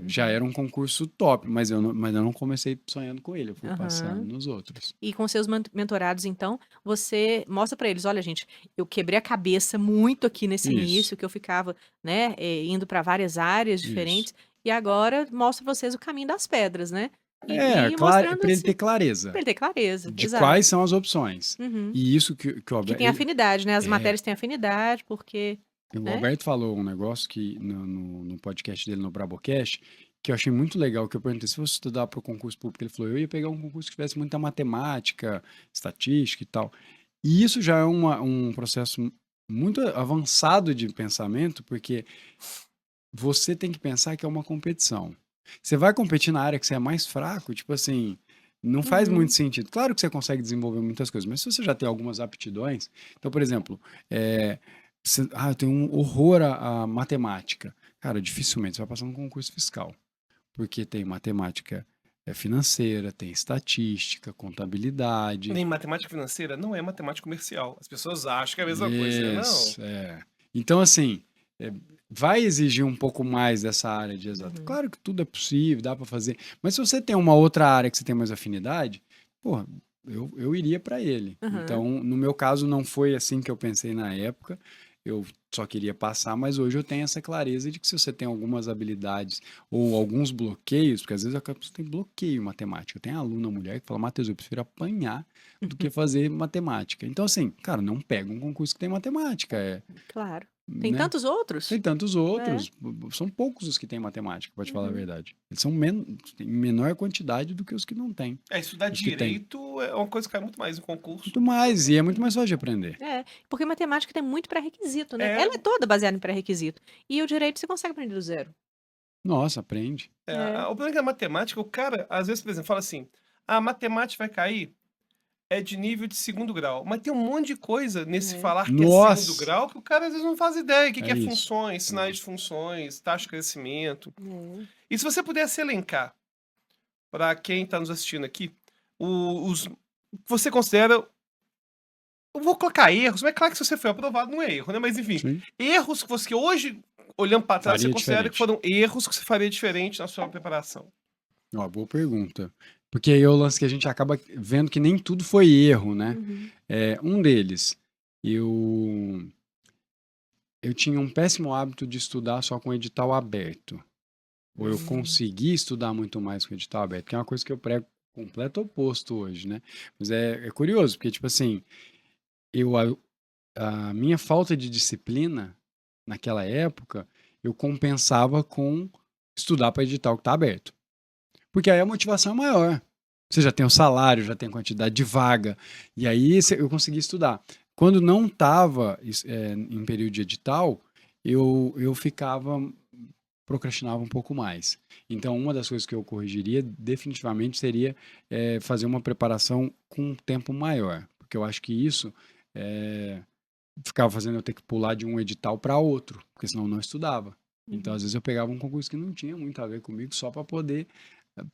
já era um concurso top, mas eu não comecei sonhando com ele, eu fui passando nos outros. E com seus mentorados, então, você mostra pra eles, olha, gente, eu quebrei a cabeça muito aqui nesse início, que eu ficava, né, indo pra várias áreas diferentes, e agora mostra pra vocês o caminho das pedras, né? E claro, mostrando para ele ter clareza pra ele ter clareza, de exato. quais são as opções. E isso que o Que Alberto... tem afinidade, né? As matérias têm afinidade, porque... O Alberto falou um negócio que no podcast dele, no Brabocast, que eu achei muito legal, que eu perguntei se você estudar para o concurso público, ele falou, eu ia pegar um concurso que tivesse muita matemática, estatística e tal. E isso já é um processo muito avançado de pensamento, porque você tem que pensar que é uma competição. Você vai competir na área que você é mais fraco, tipo assim, não faz muito sentido. Claro que você consegue desenvolver muitas coisas, mas se você já tem algumas aptidões... Então, por exemplo, eu tenho um horror à matemática. Cara, dificilmente você vai passar num concurso fiscal. Porque tem matemática financeira, tem estatística, contabilidade. Nem matemática financeira não é matemática comercial. As pessoas acham que é a mesma coisa, não. Então, assim, vai exigir um pouco mais dessa área de exato. Claro que tudo é possível, dá para fazer. Mas se você tem uma outra área que você tem mais afinidade, porra, eu iria para ele. Então, no meu caso, não foi assim que eu pensei na época. Eu só queria passar, mas hoje eu tenho essa clareza de que se você tem algumas habilidades ou alguns bloqueios, porque às vezes a pessoa tem bloqueio em matemática. Tem aluna mulher que fala, Matheus, eu prefiro apanhar do que fazer matemática. Então, assim, cara, não pega um concurso que tem matemática. Claro. Tem né? tantos outros? Tem tantos outros. São poucos os que têm matemática, pode falar a verdade. Eles são em menor quantidade do que os que não têm. Estudar direito é uma coisa que cai muito mais em concurso. Muito mais, e é muito mais fácil de aprender. Porque matemática tem muito pré-requisito, né? Ela é toda baseada em pré-requisito. E o direito você consegue aprender do zero. Nossa, aprende. O problema é que a matemática, o cara, às vezes, por exemplo, fala assim, a matemática vai cair, é de nível de 2º grau. Mas tem um monte de coisa nesse falar que é 2º grau que o cara às vezes não faz ideia. O que é funções, sinais de funções, taxa de crescimento. E se você pudesse elencar, para quem está nos assistindo aqui, os você considera... Eu vou colocar erros, mas é claro que se você foi aprovado não é erro, né? Mas enfim, erros que você hoje olhando para trás, você Faria considera que diferente. foram erros que você faria diferente na sua preparação? Ó, boa pergunta. Porque aí é o lance que a gente acaba vendo que nem tudo foi erro, né? Uhum. Um deles, eu, eu tinha um péssimo hábito de estudar só com edital aberto. Ou eu consegui estudar muito mais com edital aberto, que é uma coisa que eu prego completo oposto hoje, né? Mas é curioso, porque, tipo assim, eu, a minha falta de disciplina naquela época, eu compensava com estudar para edital que está aberto. Porque aí a motivação é maior. Você já tem o salário, já tem a quantidade de vaga, e aí eu consegui estudar. Quando não estava em período de edital, eu procrastinava um pouco mais. Então, uma das coisas que eu corrigiria definitivamente seria fazer uma preparação com um tempo maior, porque eu acho que isso ficava fazendo eu ter que pular de um edital para outro, porque senão eu não estudava. Então, às vezes eu pegava um concurso que não tinha muito a ver comigo só para poder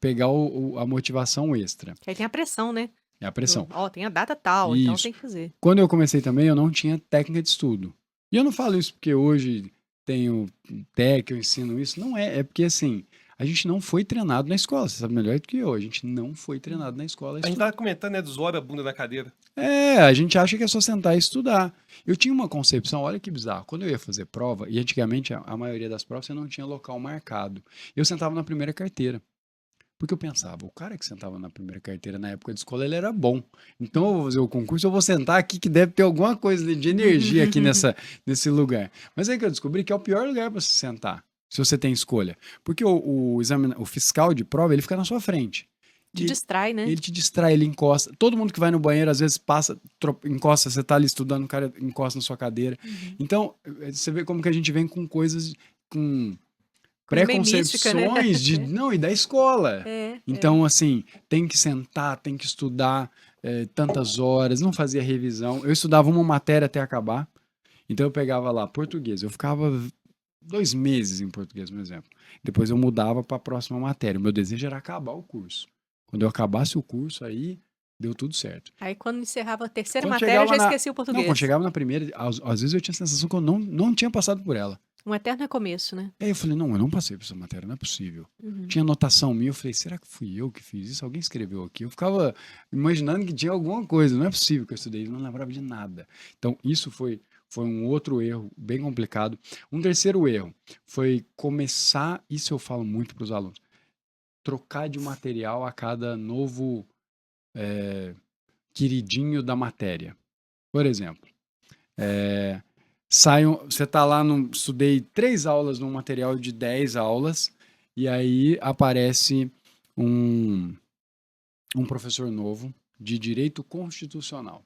pegar a motivação extra. Que aí tem a pressão, né? É a pressão. Ó, tem a data tal, então Isso. tem que fazer. Quando eu comecei também, eu não tinha técnica de estudo. E eu não falo isso porque hoje tenho técnica, eu ensino isso. Não é, é porque assim, a gente não foi treinado na escola. Você sabe melhor do que eu. A gente não foi treinado na escola a A gente estudar. tava comentando, né, do zoar a bunda na cadeira. A gente acha que é só sentar e estudar. Eu tinha uma concepção, olha que bizarro. Quando eu ia fazer prova, e antigamente a maioria das provas você não tinha local marcado. Eu sentava na primeira carteira. Porque eu pensava, o cara que sentava na primeira carteira na época de escola, ele era bom. Então eu vou fazer o concurso, eu vou sentar aqui que deve ter alguma coisa de energia aqui nesse lugar. Mas aí que eu descobri que é o pior lugar para você sentar, se você tem escolha. Porque o fiscal de prova, ele fica na sua frente. Te distrai, né? Ele te distrai, ele encosta. Todo mundo que vai no banheiro, às vezes passa, encosta, você tá ali estudando, o cara encosta na sua cadeira. Então, você vê como que a gente vem com coisas, com Coisa meio mística, né? preconcepções não, e da escola. Então, assim, tem que sentar, tem que estudar tantas horas, não fazia revisão. Eu estudava uma matéria até acabar. Então, eu pegava lá português. Eu ficava 2 meses em português, por exemplo. Depois eu mudava para a próxima matéria. O meu desejo era acabar o curso. Quando eu acabasse o curso, aí deu tudo certo. Aí quando encerrava a terceira Quando matéria, chegava já esqueci o Não, português. quando chegava na primeira, às vezes eu tinha a sensação que eu não tinha passado por ela. Um eterno recomeço, né? Aí eu falei, não, eu não passei por essa matéria, não é possível. Tinha anotação minha, eu falei, será que fui eu que fiz isso? Alguém escreveu aqui? Eu ficava imaginando que tinha alguma coisa, não é possível que eu estudei, eu não lembrava de nada. Então, isso foi um outro erro bem complicado. Um terceiro erro foi começar, isso eu falo muito para os alunos, trocar de material a cada novo queridinho da matéria. Por exemplo, você tá lá, estudei 3 aulas num material de 10 aulas, e aí aparece um professor novo de direito constitucional.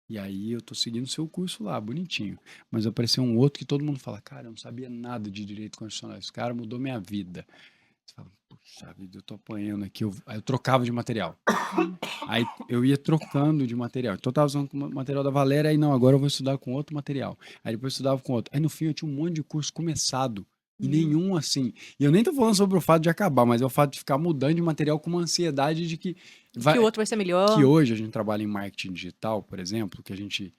E aí eu tô seguindo o seu curso lá, bonitinho. Mas apareceu um outro que todo mundo fala, cara, eu não sabia nada de direito constitucional, esse cara mudou minha vida. Você fala, puxa vida, eu tô apanhando aqui. Aí eu trocava de material. Aí eu ia trocando de material. Então eu tava usando o material da Valéria, aí não, agora eu vou estudar com outro material. Aí depois eu estudava com outro. Aí no fim eu tinha um monte de curso começado. E nenhum assim. E eu nem tô falando sobre o fato de acabar, mas é o fato de ficar mudando de material com uma ansiedade de que Que o outro vai ser melhor. que hoje a gente trabalha em marketing digital, por exemplo, que a gente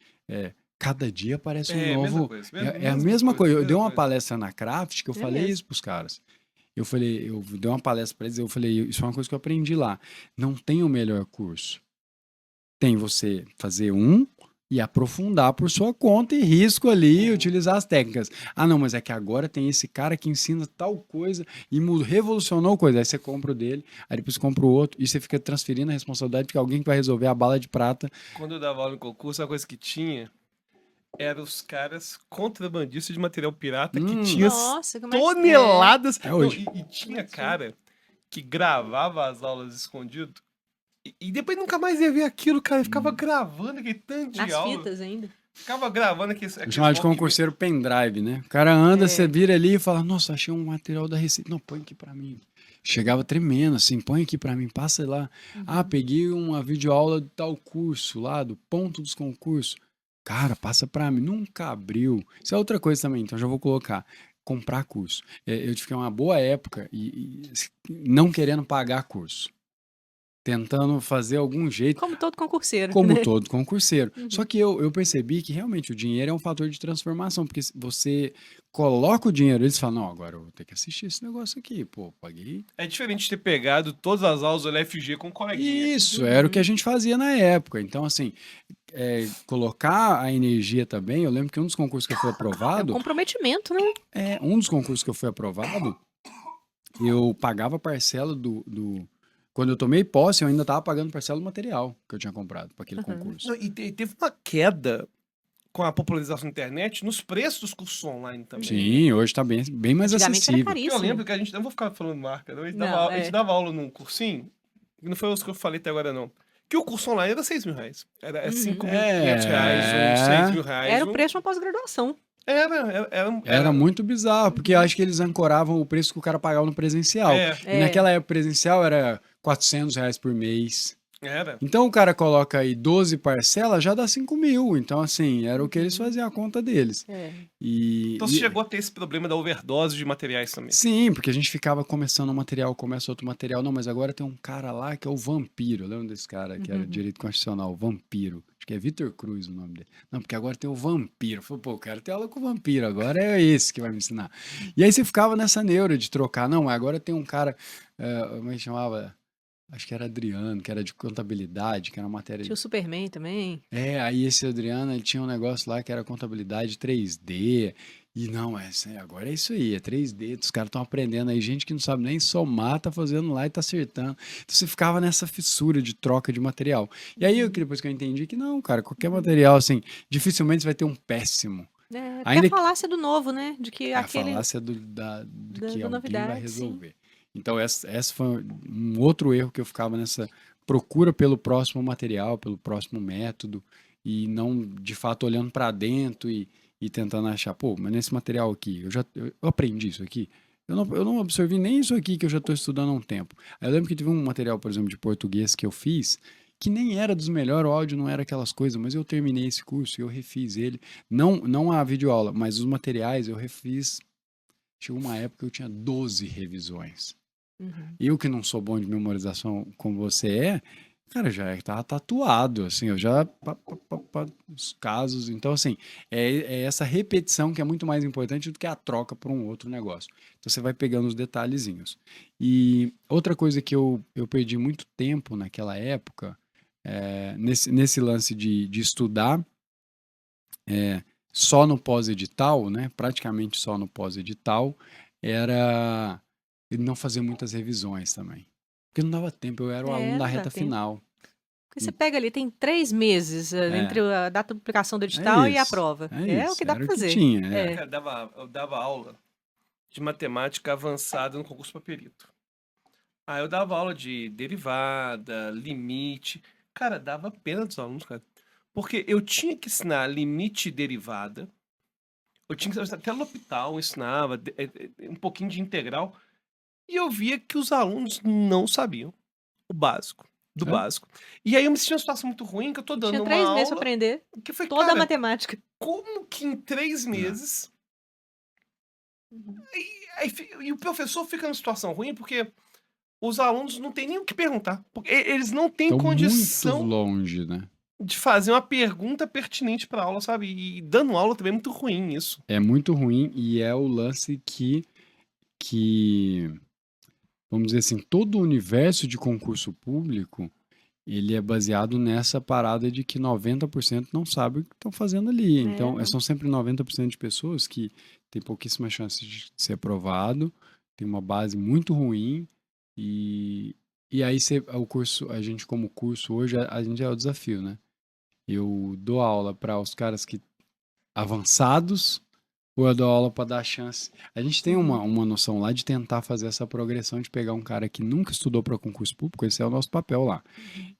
cada dia aparece um novo. É a mesma coisa. Eu dei uma palestra na Craft que eu falei mesmo. isso pros caras. Eu dei uma palestra para eles, eu falei, isso é uma coisa que eu aprendi lá. Não tem o melhor curso. Tem você fazer e aprofundar por sua conta e risco ali, utilizar as técnicas. Ah, não, mas é que agora tem esse cara que ensina tal coisa e revolucionou coisa. Aí você compra o dele, aí depois você compra o outro e você fica transferindo a responsabilidade de alguém que vai resolver a bala de prata. Quando eu dava aula no concurso, a coisa que tinha era os caras contrabandistas de material pirata que tinha Nossa, como é que toneladas. É hoje. Não, e tinha cara que gravava as aulas escondido e depois nunca mais ia ver aquilo, cara. Ele ficava gravando aquele tanto de Nas aula. fitas ainda. Ficava gravando Eu chamava de concurseiro pendrive, né? O cara anda, você vira ali e fala, nossa, achei um material da Receita. Não, põe aqui pra mim. Chegava tremendo, assim, põe aqui pra mim, passa lá. Ah, peguei uma videoaula de tal curso lá, do ponto dos concursos. Cara, passa pra mim. Nunca abriu. Isso é outra coisa também, então já vou colocar. Comprar curso. Eu fiquei uma boa época e não querendo pagar curso. tentando fazer algum jeito, Como todo concurseiro, como né? todo concurseiro. Uhum. Só que eu percebi que realmente o dinheiro é um fator de transformação, porque se você coloca o dinheiro, eles falam, não, agora eu vou ter que assistir esse negócio aqui, pô, paguei. É diferente de ter pegado todas as aulas do LFG com um coleguinha. Isso, era o que a Uhum. gente fazia na época. Então, assim, colocar a energia também, eu lembro que um dos concursos que eu fui É um aprovado, comprometimento, né? um dos concursos que eu fui aprovado, eu pagava parcela quando eu tomei posse, eu ainda estava pagando parcela do material que eu tinha comprado para aquele Uhum. concurso. Não, e teve uma queda com a popularização da internet nos preços dos cursos online também. Sim, hoje está bem mais Antigamente era acessível. Porque eu caríssimo. lembro que a gente, não vou ficar falando marca, não, Não, a gente dava aula num cursinho, e não foi os que eu falei até agora não, que o curso online era 6 mil reais. Era Uhum. 5.500 reais, ou 6 mil reais. Era o preço de uma pós-graduação. Era muito bizarro, porque eu acho que eles ancoravam o preço que o cara pagava no presencial. É, E naquela época presencial era R$ 400 por mês. era. Então o cara coloca aí 12 parcelas, já dá 5 mil. Então, assim, era o que eles faziam a conta deles. É. Então você chegou a ter esse problema da overdose de materiais também. Sim, porque a gente ficava começando um material, começa outro material. Não, mas agora tem um cara lá que é o Vampiro. Lembra desse cara que era direito constitucional? O Vampiro. Acho que é Vitor Cruz o nome dele. Não, porque agora tem o Vampiro. Eu falei, pô, eu quero ter aula com o Vampiro. Agora é esse que vai me ensinar. E aí você ficava nessa neura de trocar. Não, agora tem um cara, como é que chamava? Acho que era Adriano, que era de contabilidade, que era uma matéria. Tinha o Superman também. Aí esse Adriano, ele tinha um negócio lá que era contabilidade 3D. E não, agora é isso aí, é 3D. Os caras estão aprendendo aí. Gente que não sabe nem somar, tá fazendo lá e tá acertando. Então você ficava nessa fissura de troca de material. E aí, depois que eu entendi que não, cara, qualquer material, assim, dificilmente você vai ter um péssimo. Porque Ainda a falácia do novo, né? De que a aquele. falácia de que da alguém vai novidade, resolver. Então, essa foi um outro erro que eu ficava nessa procura pelo próximo material, pelo próximo método, e não, de fato, olhando para dentro e tentando achar, pô, mas nesse material aqui, eu aprendi isso aqui, eu não absorvi nem isso aqui que eu já estou estudando há um tempo. Aí eu lembro que teve um material, por exemplo, de português que eu fiz, que nem era dos melhores, o áudio não era aquelas coisas, mas eu terminei esse curso e eu refiz ele. Não a videoaula, mas os materiais eu refiz. Chegou uma época que eu tinha 12 revisões. Eu que não sou bom de memorização como você cara, já estava tatuado, assim, eu já os casos, então assim, é essa repetição que é muito mais importante do que a troca por um outro negócio. Então você vai pegando os detalhezinhos. E outra coisa que eu perdi muito tempo naquela época, nesse lance de estudar só no pós-edital, né, praticamente só no pós-edital, era ele não fazer muitas revisões também. Porque não dava tempo, eu era o aluno da não dá reta tempo. final. Porque você pega ali, tem 3 meses entre a data de publicação do É edital e a isso, prova. é É o isso, que dá era pra o que fazer. tinha. Cara, eu dava aula de matemática avançada no concurso para perito. Aí eu dava aula de derivada, limite. Cara, dava pena dos alunos, cara. Porque eu tinha que ensinar limite e derivada. Eu tinha que ensinar até L'Hopital, eu ensinava um pouquinho de integral. E eu via que os alunos não sabiam o básico, do É. básico. E aí eu me senti uma situação muito ruim, que eu tô dando Tinha uma 3 meses pra aula, aprender que foi, toda a cara, matemática. como que em 3 meses... E o professor fica numa situação ruim porque os alunos não têm nem o que perguntar. Porque eles não têm Estão muito condição longe, né? de fazer uma pergunta pertinente pra aula, sabe? E dando aula também é muito ruim isso. É muito ruim e é o lance que vamos dizer assim, todo o universo de concurso público, ele é baseado nessa parada de que 90% não sabe o que estão fazendo ali. Então, são sempre 90% de pessoas que têm pouquíssima chance de ser aprovado, tem uma base muito ruim e aí a gente como curso hoje, a gente é o desafio, né? Eu dou aula para os caras que avançados ou eu dou aula para dar chance. A gente tem uma noção lá de tentar fazer essa progressão de pegar um cara que nunca estudou para concurso público, esse é o nosso papel lá.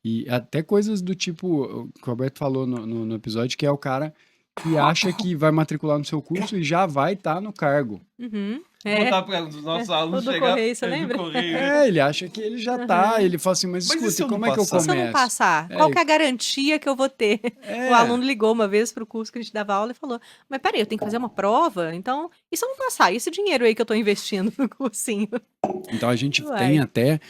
E até coisas do tipo, que o Roberto falou no episódio, que é o cara que acha que vai matricular no seu curso e já vai estar no cargo. Botar para os nossos alunos O do chegar... Correio, você do lembra? Correio, né? Ele acha que ele já tá, ele fala assim, mas Mas e escuta, se eu como não é que eu passar? Se eu não começo? passar, qual que é a garantia que eu vou ter? O aluno ligou uma vez pro curso que a gente dava aula e falou, mas peraí, eu tenho que fazer uma prova? Então, e se eu não passar? E esse dinheiro aí que eu tô investindo no cursinho? Então a gente Uai. tem até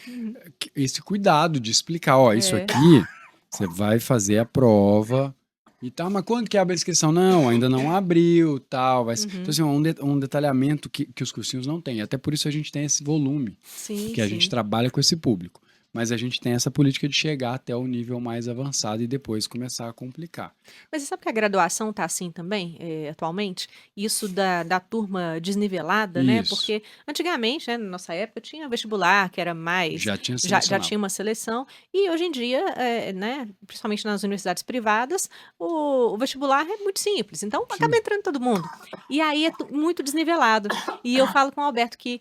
esse cuidado de explicar, ó, isso É. aqui, você vai fazer a prova e tal, mas quando que abre a inscrição? Não, ainda não abriu, tal. Então, Uhum. assim, um detalhamento que os cursinhos não têm. Até por isso a gente tem esse volume, Sim, porque a gente sim. trabalha com esse público. Mas a gente tem essa política de chegar até o nível mais avançado e depois começar a complicar. Mas você sabe que a graduação tá assim também, atualmente? Isso da turma desnivelada, né? Isso, Porque antigamente, né, na nossa época, tinha vestibular, que era mais. já tinha Já selecionado. tinha uma seleção, e hoje em dia, né, principalmente nas universidades privadas, o vestibular é muito simples, então acaba Sim. entrando todo mundo. E aí é muito desnivelado. E eu falo com o Alberto que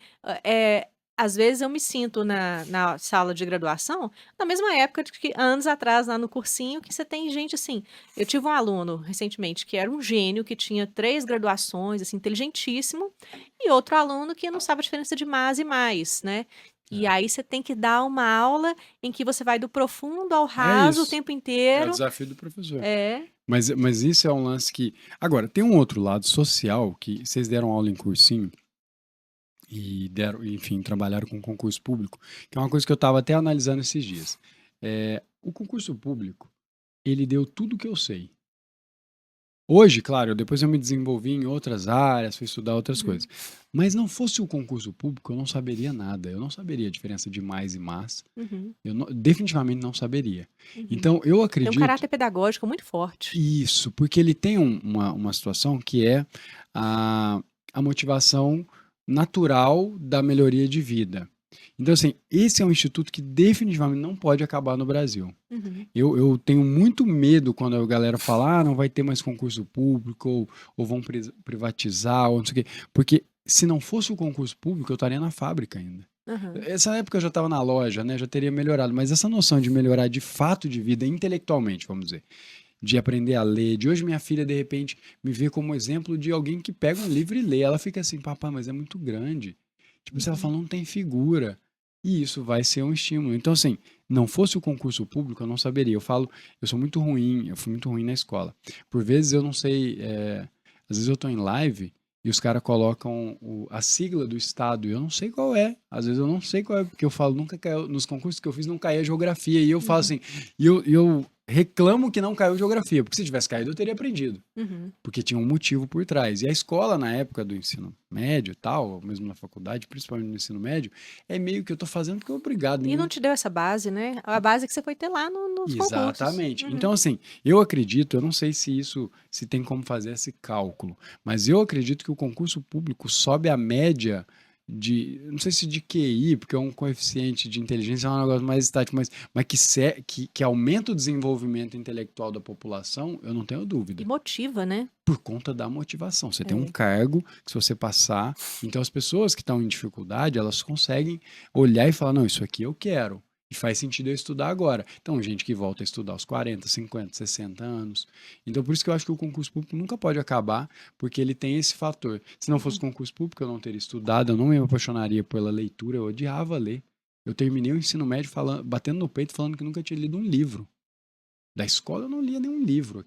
às vezes eu me sinto na sala de graduação na mesma época de que anos atrás, lá no cursinho, que você tem gente assim. Eu tive um aluno recentemente que era um gênio, que tinha 3 graduações, assim, inteligentíssimo, e outro aluno que não sabe a diferença de mais e mais, né? E É. aí você tem que dar uma aula em que você vai do profundo ao É raso o isso. tempo É o inteiro. desafio do professor. É. Mas isso é um lance que. Agora, tem um outro lado social que vocês deram aula em cursinho e deram, enfim, trabalharam com concurso público, que é uma coisa que eu estava até analisando esses dias. O concurso público, ele deu tudo que eu sei. Hoje, claro, depois eu me desenvolvi em outras áreas, fui estudar outras Uhum. coisas. Mas não fosse o concurso público, eu não saberia nada. Eu não saberia a diferença de mais e mas. Uhum. Definitivamente não saberia. Uhum. Então, eu Tem um acredito. caráter pedagógico muito forte. Isso, porque ele tem uma situação que é a motivação natural da melhoria de vida. Então, assim, esse é um instituto que definitivamente não pode acabar no Brasil. Uhum. Eu tenho muito medo quando a galera fala, não vai ter mais concurso público, ou vão privatizar, ou não sei o quê. Porque se não fosse o concurso público, eu estaria na fábrica ainda. Uhum. Essa época eu já estava na loja, né? Já teria melhorado. Mas essa noção de melhorar de fato de vida, intelectualmente, vamos dizer, de aprender a ler, de hoje minha filha, de repente, me vê como exemplo de alguém que pega um livro e lê. Ela fica assim, papai, mas é muito grande. Tipo, se ela fala, não tem figura. E isso vai ser um estímulo. Então, assim, não fosse o concurso público, eu não saberia. Eu falo, eu sou muito ruim, eu fui muito ruim na escola. Por vezes eu não sei, às vezes eu tô em live e os caras colocam a sigla do estado e eu não sei qual é. Às vezes eu não sei qual é, porque eu falo, nunca caiu, nos concursos que eu fiz não caía geografia. E eu falo assim, e eu reclamo que não caiu geografia, porque se tivesse caído eu teria aprendido. Uhum. Porque tinha um motivo por trás. E a escola, na época do ensino médio e tal, ou mesmo na faculdade, principalmente no ensino médio, é meio que eu tô fazendo porque é obrigado. E não te deu essa base, né? A base que você foi ter lá nos concursos. Exatamente. Uhum. Então, assim, eu acredito, eu não sei se tem como fazer esse cálculo, mas eu acredito que o concurso público sobe a média não sei se de QI, porque é um coeficiente de inteligência, é um negócio mais estático, mas que aumenta o desenvolvimento intelectual da população, eu não tenho dúvida. E motiva, né? Por conta da motivação. Você tem um cargo que se você passar, então as pessoas que estão em dificuldade, elas conseguem olhar e falar, não, isso aqui eu quero. E faz sentido eu estudar agora. Então, gente que volta a estudar aos 40, 50, 60 anos. Então, por isso que eu acho que o concurso público nunca pode acabar, porque ele tem esse fator. Se não fosse concurso público, eu não teria estudado, eu não me apaixonaria pela leitura, eu odiava ler. Eu terminei o ensino médio batendo no peito, falando que nunca tinha lido um livro. Da escola eu não lia nenhum livro.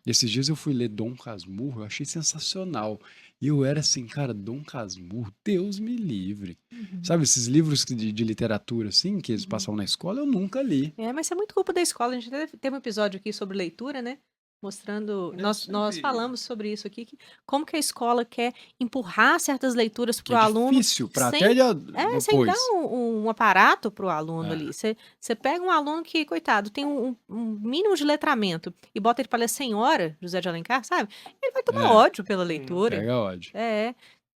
Esses dias eu fui ler Dom Casmurro, eu achei sensacional. E eu era assim, cara, Dom Casmurro, Deus me livre. Sabe, esses livros de literatura, assim, que eles passavam na escola, eu nunca li. Mas isso é muito culpa da escola. A gente teve um episódio aqui sobre leitura, né? Mostrando. Nós falamos sobre isso aqui, como que a escola quer empurrar certas leituras Que para o é aluno difícil, pra sem. até Sem dar depois. um aparato para o aluno É. ali. Você pega um aluno que, coitado, tem um mínimo de letramento e bota ele para ler Senhora, José de Alencar, sabe? Ele vai tomar ódio pela leitura. Pega ódio.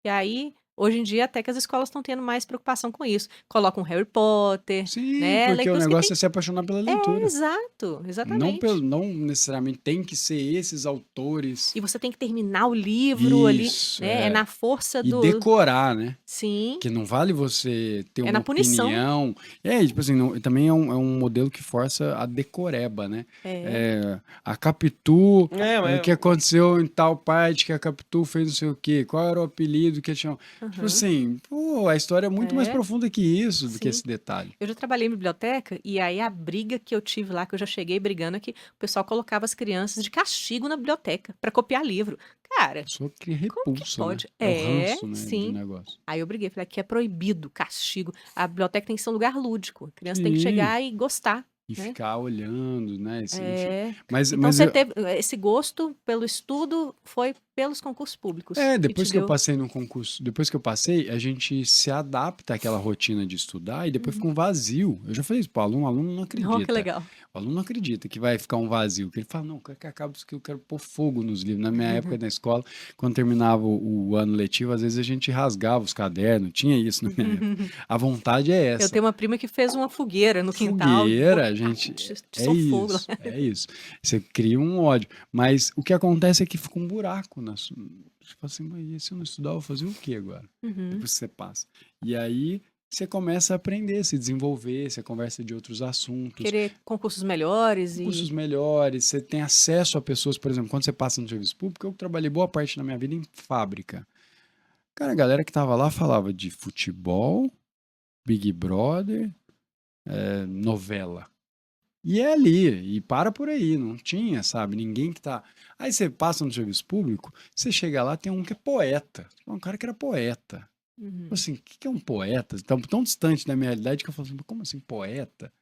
E aí, hoje em dia, até que as escolas estão tendo mais preocupação com isso. Colocam Harry Potter, Sim, né? porque o Leituras que negócio é se apaixonar pela leitura. exato, exatamente. Não necessariamente tem que ser esses autores. E você tem que terminar o livro ali, Isso, né? É na força E do. decorar, né? Sim, Que não vale você ter é uma na punição. opinião. Tipo assim, também é um modelo que força a decoreba, né? A Capitu, o que aconteceu em tal parte que a Capitu fez não sei o quê, qual era o apelido que tinha. Tipo Aham. assim, pô, a história é muito mais É, profunda que isso, do que sim. esse detalhe. Eu já trabalhei em biblioteca e aí a briga que eu tive lá, que eu já cheguei brigando, é que o pessoal colocava as crianças de castigo na biblioteca pra copiar livro. A Cara, pessoa cria como que repulsa, né? pode? É o É, ranço, né, de sim. negócio. Aí eu briguei, falei, aqui é proibido, castigo. A biblioteca tem que ser um lugar lúdico. A criança tem que Sim. chegar e gostar, E né? ficar olhando, né? Enfim. É. Mas, Então mas você eu, teve esse gosto pelo estudo foi pelos concursos públicos que te depois que eu deu. passei no concurso, depois que eu passei, a gente se adapta àquela rotina de estudar e depois fica Uhum. um vazio. Eu já falei isso pro aluno, o aluno não Oh, que acredita. legal. O aluno não acredita que vai ficar um vazio. Que ele fala, não, eu quero que acabe isso que eu quero pôr fogo nos livros. Na minha época na escola, quando terminava o ano letivo, às vezes a gente rasgava os cadernos, tinha isso na minha época. A vontade é Eu essa. tenho uma prima que fez uma fogueira no quintal e Fogueira, a gente. É tiçou fogo lá. isso, é isso. Você cria um ódio. Mas o que acontece é que fica um buraco na sua. Tipo assim, mas e se eu não estudar, eu vou fazer o quê agora? Uhum. Depois que você passa. E aí você começa a aprender, se desenvolver, você conversa de outros assuntos, Querer concursos melhores cursos e. melhores, você tem acesso a pessoas, por exemplo, quando você passa no serviço público, eu trabalhei boa parte da minha vida em fábrica. Cara, a galera que tava lá falava de futebol, Big Brother, novela. E é ali, e para por aí, não tinha, sabe? Ninguém que tá. Aí você passa no serviço público, você chega lá, tem um que é poeta. Um cara que era poeta. Uhum. Assim, o que é um poeta? Tão distante da minha realidade que eu falo assim, como assim, poeta?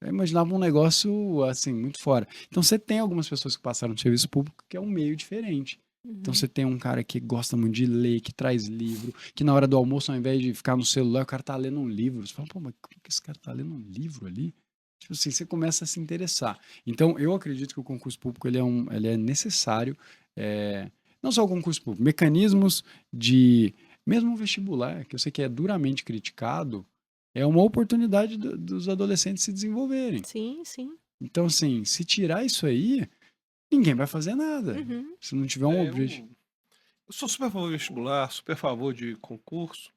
Eu imaginava um negócio, assim, muito fora. Então você tem algumas pessoas que passaram no serviço público que é um meio diferente. Então Uhum. você tem um cara que gosta muito de ler, que traz livro, que na hora do almoço, ao invés de ficar no celular, o cara tá lendo um livro. Você fala, pô, mas como que esse cara tá lendo um livro ali? Tipo assim, você começa a se interessar. Então, eu acredito que o concurso público ele é necessário, não só o concurso público, mecanismos de, mesmo o vestibular, que eu sei que é duramente criticado, é uma oportunidade dos adolescentes se desenvolverem. Sim, sim. Então, assim, se tirar isso aí, ninguém vai fazer nada. Uhum. Se não tiver um É, objetivo. eu sou super a favor de vestibular, super a favor de concurso.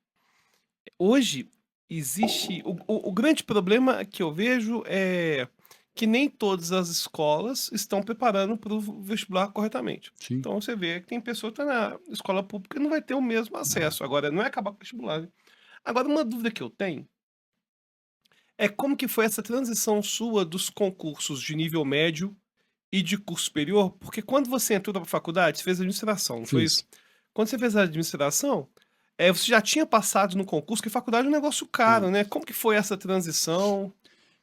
Hoje existe. O grande problema que eu vejo é que nem todas as escolas estão preparando para o vestibular corretamente. Sim. Então você vê que tem pessoa que está na escola pública e não vai ter o mesmo acesso. Agora, não é acabar com o vestibular, né? Agora, uma dúvida que eu tenho é como que foi essa transição sua dos concursos de nível médio e de curso superior? Porque quando você entrou para a faculdade, você fez administração, não foi isso? Fiz. Quando você fez a administração, você já tinha passado no concurso, porque faculdade é um negócio caro, Não. né? Como que foi essa transição?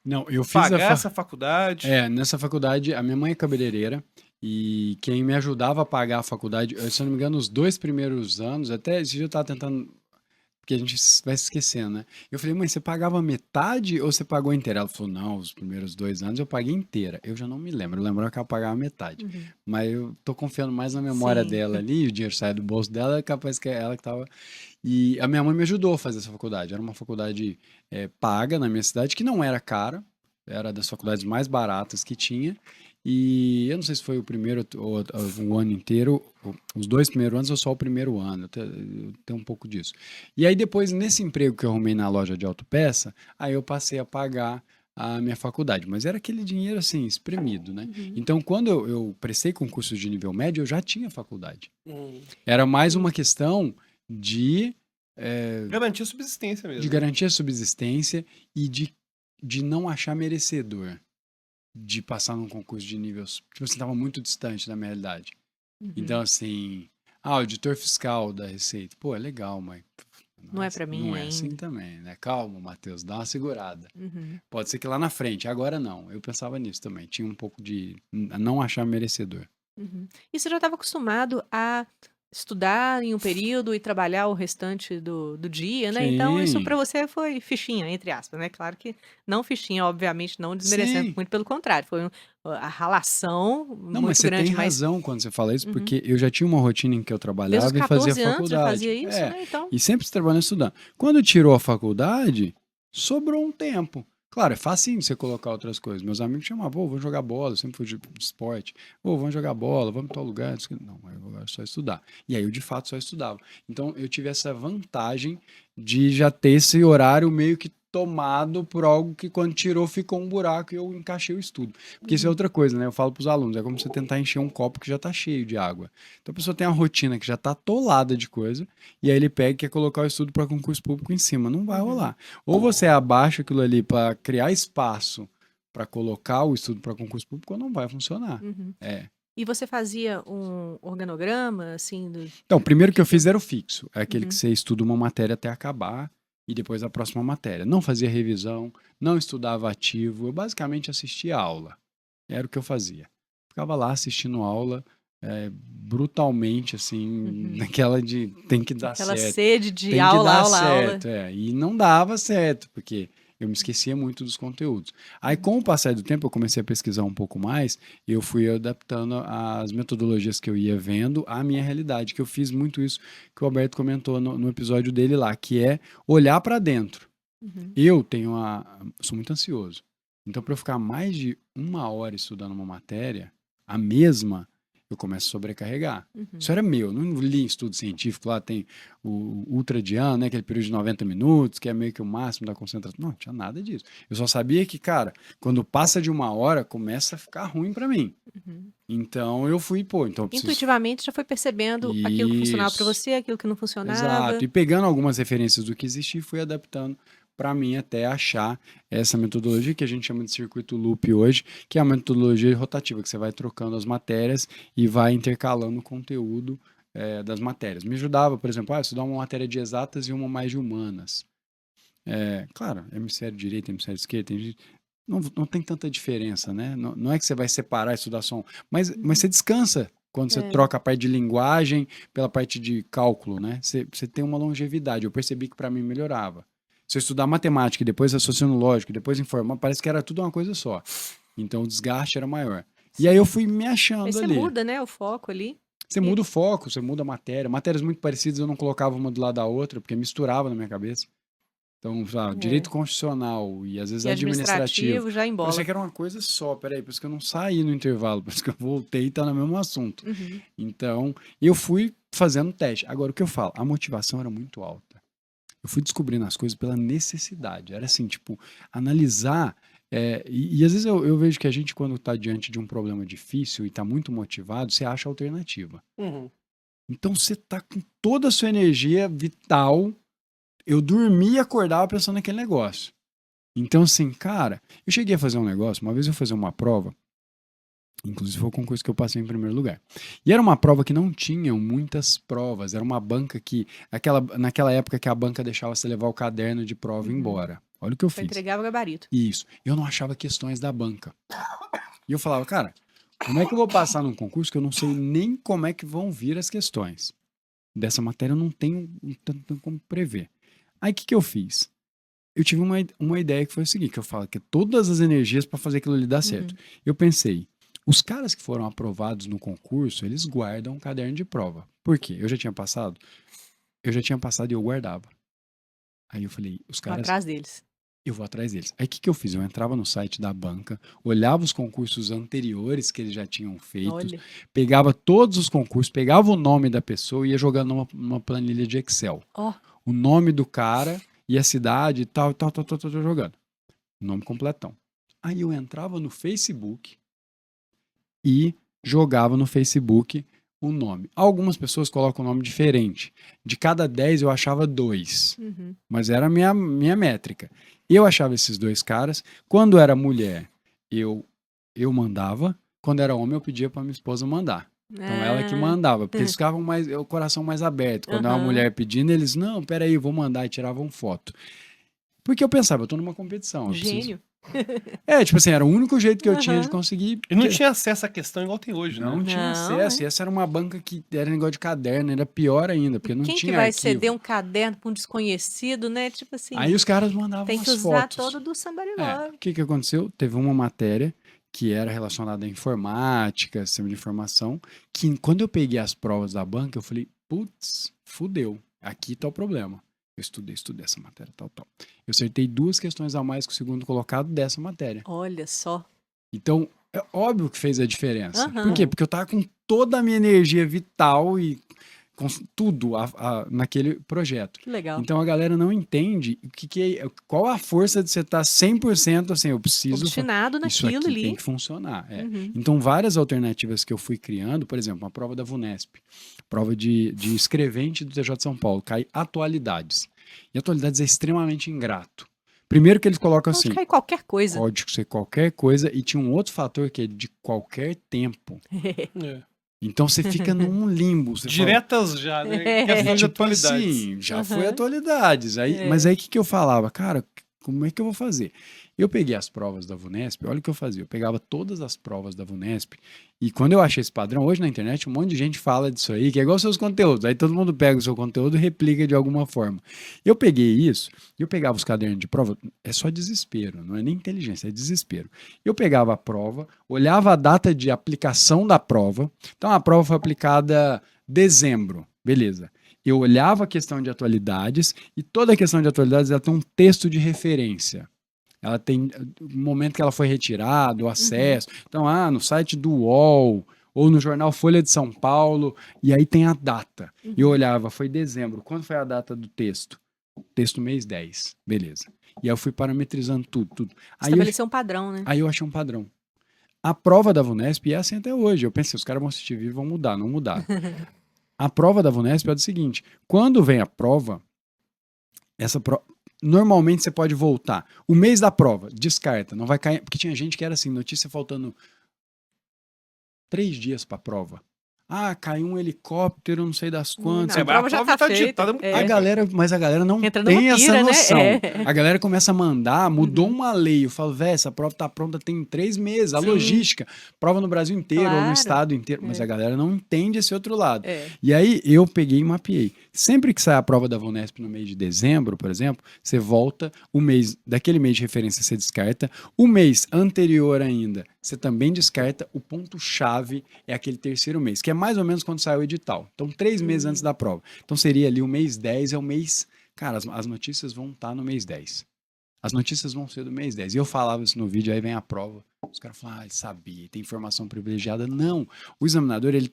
Não, eu fiz Pagar essa faculdade? nessa faculdade, a minha mãe é cabeleireira e quem me ajudava a pagar a faculdade, se eu não me engano, os 2 primeiros anos, até esse dia eu tava tentando, porque a gente vai se esquecendo, né? Eu falei, mãe, você pagava metade ou você pagou inteira? Ela falou, não, os primeiros 2 anos eu paguei inteira. Eu já não me lembro, eu lembrava que ela pagava metade. Uhum. Mas eu tô confiando mais na memória Sim. dela ali, o dinheiro sai do bolso dela, é capaz que é ela que tava. E a minha mãe me ajudou a fazer essa faculdade. Era uma faculdade paga na minha cidade, que não era cara, era das faculdades mais baratas que tinha. E eu não sei se foi o primeiro ou o ano inteiro, os 2 primeiros anos ou só o primeiro ano, eu tenho um pouco disso. E aí depois, nesse emprego que eu arrumei na loja de autopeça, aí eu passei a pagar a minha faculdade, mas era aquele dinheiro assim, espremido, né? Uhum. Então, quando eu prestei concurso de nível médio, eu já tinha faculdade. Hum. Era mais uma questão de, Garantir a subsistência de mesmo. garantir a subsistência e de não achar merecedor de passar num concurso de níveis. Tipo assim, estava muito distante da minha realidade. Uhum. Então, assim, auditor fiscal da Receita. Pô, é legal, mas. Não é pra mim Não é assim ainda. também, né? Calma, Matheus, dá uma segurada. Uhum. Pode ser que lá na frente, agora não. Eu pensava nisso também. Tinha um pouco de não achar merecedor. Uhum. E você já estava acostumado a estudar em um período e trabalhar o restante do dia, né? Então, isso para Sim, você foi fichinha, entre aspas, né? Claro que não fichinha, obviamente, não desmerecendo, sim. muito pelo contrário, foi a ralação Não, mas muito você tem grande, mas razão quando você fala isso, uhum. porque eu já tinha uma rotina em que eu Desde os trabalhava e fazia 14 anos já faculdade. fazia isso, né? Então, E sempre trabalhando e estudando. Quando tirou a faculdade, sobrou um tempo. Claro, é facinho você colocar outras coisas. Meus amigos chamavam, pô, vamos jogar bola, eu sempre fui de esporte. Pô, vamos jogar bola, vamos em tal lugar. Não, eu vou só estudar. E aí eu, de fato, só estudava. Então, eu tive essa vantagem de já ter esse horário meio que tomado por algo que quando tirou ficou um buraco e eu encaixei o estudo. Porque isso é outra coisa, né? Eu falo pros alunos, é como você tentar encher um copo que já tá cheio de água. Então a pessoa tem uma rotina que já tá atolada de coisa, e aí ele pega e quer colocar o estudo para concurso público em cima. Não vai rolar. Ou você abaixa aquilo ali para criar espaço para colocar o estudo para concurso público, ou não vai funcionar. Uhum. É. E você fazia um organograma, assim, Então, o primeiro que eu fiz era o fixo. É aquele Uhum. que você estuda uma matéria até acabar e depois a próxima matéria. Não fazia revisão, não estudava ativo, eu basicamente assistia a aula. Era o que eu fazia. Ficava lá assistindo aula brutalmente, assim, naquela de tem que dar aquela certo. sede de Tem que aula, dar aula, aula. certo, E não dava certo, porque eu me esquecia muito dos conteúdos. Aí, com o passar do tempo, eu comecei a pesquisar um pouco mais e eu fui adaptando as metodologias que eu ia vendo à minha realidade, que eu fiz muito isso que o Alberto comentou no episódio dele lá, que é olhar para dentro. Uhum. Eu sou muito ansioso. Então, para eu ficar mais de 1 hora estudando uma matéria, a mesma, eu começo a sobrecarregar. Uhum. Isso era meu, não li em estudo científico, lá tem o ultradiano, né, aquele período de 90 minutos, que é meio que o máximo da concentração. Não tinha nada disso. Eu só sabia que, cara, quando passa de 1 hora, começa a ficar ruim para mim. Uhum. Então eu fui, então eu preciso... Intuitivamente já foi percebendo aquilo que funcionava para Isso. você, aquilo que não funcionava. Exato. E pegando algumas referências do que existia, fui adaptando para mim até achar essa metodologia que a gente chama de circuito loop hoje, que é a metodologia rotativa, que você vai trocando as matérias e vai intercalando o conteúdo das matérias. Me ajudava, por exemplo, estudar uma matéria de exatas e uma mais de humanas. Claro, hemisfério direito, hemisfério esquerdo, não tem tanta diferença, né? Não é que você vai separar e estudar só um, mas você descansa quando você troca a parte de linguagem pela parte de cálculo, né? Você tem uma longevidade. Eu percebi que para mim melhorava. Se eu estudar matemática, e depois raciocínio lógico, e depois informática, parece que era tudo uma coisa só. Então o desgaste era maior. E aí eu fui me achando Aí você ali. muda, né, o foco ali. Você muda o foco, você muda a matéria. Matérias muito parecidas eu não colocava uma do lado da outra, porque misturava na minha cabeça. Então, direito constitucional e às vezes E administrativo. já embola. Parecia que era uma coisa só. Peraí, por isso que eu não saí no intervalo, por isso que eu voltei e tá no mesmo assunto. Uhum. Então, eu fui fazendo teste. Agora, o que eu falo? A motivação era muito alta. Eu fui descobrindo as coisas pela necessidade. Era assim, tipo, analisar. E às vezes eu vejo que a gente, quando está diante de um problema difícil e está muito motivado, você acha alternativa. Uhum. Então você está com toda a sua energia vital. Eu dormia e acordava pensando naquele negócio. Então, assim, cara, eu cheguei a fazer um negócio. Uma vez eu fazia uma prova. Inclusive foi o concurso que eu passei em primeiro lugar. E era uma prova que não tinha muitas provas. Era uma banca que... naquela época que a banca deixava você levar o caderno de prova embora. Olha o que eu fiz. Entregava o gabarito. Isso. Eu não achava questões da banca. E eu falava, cara, como é que eu vou passar num concurso que eu não sei nem como é que vão vir as questões? Dessa matéria eu não tenho tanto como prever. Aí o que eu fiz? Eu tive uma ideia que foi o seguinte, que eu falo que todas as energias para fazer aquilo ali dar certo. Eu pensei, os caras que foram aprovados no concurso, eles guardam um caderno de prova. Por quê? Eu já tinha passado e eu guardava. Aí eu falei, os caras... Atrás deles. Eu vou atrás deles. Aí o que eu fiz? Eu entrava no site da banca, olhava os concursos anteriores que eles já tinham feito, pegava todos os concursos, pegava o nome da pessoa e ia jogando numa planilha de Excel. O nome do cara e a cidade e tal, jogando. O nome completão. Aí eu entrava no Facebook e jogava no Facebook o nome. Algumas pessoas colocam um nome diferente. De cada 10 eu achava 2. Mas era a minha métrica. Eu achava esses 2 caras. Quando era mulher, eu mandava. Quando era homem, eu pedia para minha esposa mandar. Então ela que mandava, porque eles ficavam o coração mais aberto. Quando é uma mulher pedindo, eles, não, peraí, eu vou mandar, e tiravam foto. Porque eu pensava, eu tô numa competição. Gênio. Tipo assim, era o único jeito que eu tinha de conseguir. E não tinha acesso à questão igual tem hoje, né? Não tinha acesso. E essa era uma banca que era negócio de caderno, era pior ainda, porque não Quem tinha que vai arquivo. ceder um caderno para um desconhecido, né? Tipo assim. Aí os caras mandavam tem que as usar fotos. todo do Somebody Love. O que aconteceu? Teve uma matéria que era relacionada à informática, sistema de informação, que quando eu peguei as provas da banca, eu falei, putz, fudeu, aqui tá o problema. Eu estudei essa matéria, tal. Eu acertei 2 questões a mais que o segundo colocado dessa matéria. Olha só. Então, é óbvio que fez a diferença. Por quê? Porque eu tava com toda a minha energia vital e tudo naquele projeto. Que legal. Então a galera não entende qual a força de você estar 100% assim, eu preciso... Obstinado Isso naquilo aqui ali. tem que funcionar. Uhum. Então, várias alternativas que eu fui criando, por exemplo, uma prova da VUNESP, prova de escrevente do TJ de São Paulo, cai atualidades. E atualidades é extremamente ingrato. Primeiro que eles colocam Pode assim, cair qualquer coisa. pode ser qualquer coisa, e tinha um outro fator que é de qualquer tempo. É. Então você fica num limbo. Você Diretas já, né? É. Questão de tipo atualidades. assim, já foi Aham. atualidades. Aí, Mas aí o que eu falava? Cara, como é que eu vou fazer? Eu peguei as provas da VUNESP, olha o que eu fazia. Eu pegava todas as provas da VUNESP e quando eu achei esse padrão, hoje na internet um monte de gente fala disso aí, que é igual seus conteúdos. Aí todo mundo pega o seu conteúdo e replica de alguma forma. Eu peguei isso, eu pegava os cadernos de prova, é só desespero, não é nem inteligência, é desespero. Eu pegava a prova, olhava a data de aplicação da prova. Então a prova foi aplicada dezembro, beleza. Eu olhava a questão de atualidades e toda a questão de atualidades ela tem um texto de referência. Ela tem o momento que ela foi retirada, o acesso. Então, no site do UOL ou no jornal Folha de São Paulo, e aí tem a data. E eu olhava, foi dezembro. Quando foi a data do texto? Texto mês 10. Beleza. E aí eu fui parametrizando tudo. Estabelecer um padrão, né? Aí eu achei um padrão. A prova da VUNESP é assim até hoje. Eu pensei, os caras vão assistir vídeo e vão mudar. Não mudaram. A prova da VUNESP é o seguinte: quando vem a prova, normalmente você pode voltar. O mês da prova, descarta, não vai cair. Porque tinha gente que era assim, notícia faltando 3 dias para a prova. Caiu um helicóptero, não sei das quantas. Não, a prova já tá feita. digitada. Mas a galera não Entra tem numa essa pira, né? noção. É. A galera começa a mandar, mudou uma lei. Eu falo, essa prova tá pronta tem 3 meses. A Sim. logística, prova no Brasil inteiro ou no Claro. estado inteiro. Mas a galera não entende esse outro lado. É. E aí eu peguei e mapeei. Sempre que sai a prova da VUNESP no mês de dezembro, por exemplo, você volta, daquele mês de referência você descarta, o mês anterior ainda você também descarta, o ponto-chave é aquele terceiro mês, que é mais ou menos quando sai o edital. Então, 3 meses antes da prova. Então, seria ali o mês 10, é o mês... Cara, as notícias vão estar no mês 10. As notícias vão ser do mês 10. E eu falava isso no vídeo, aí vem a prova. Os caras falam, ele sabia, tem informação privilegiada. Não. O examinador, ele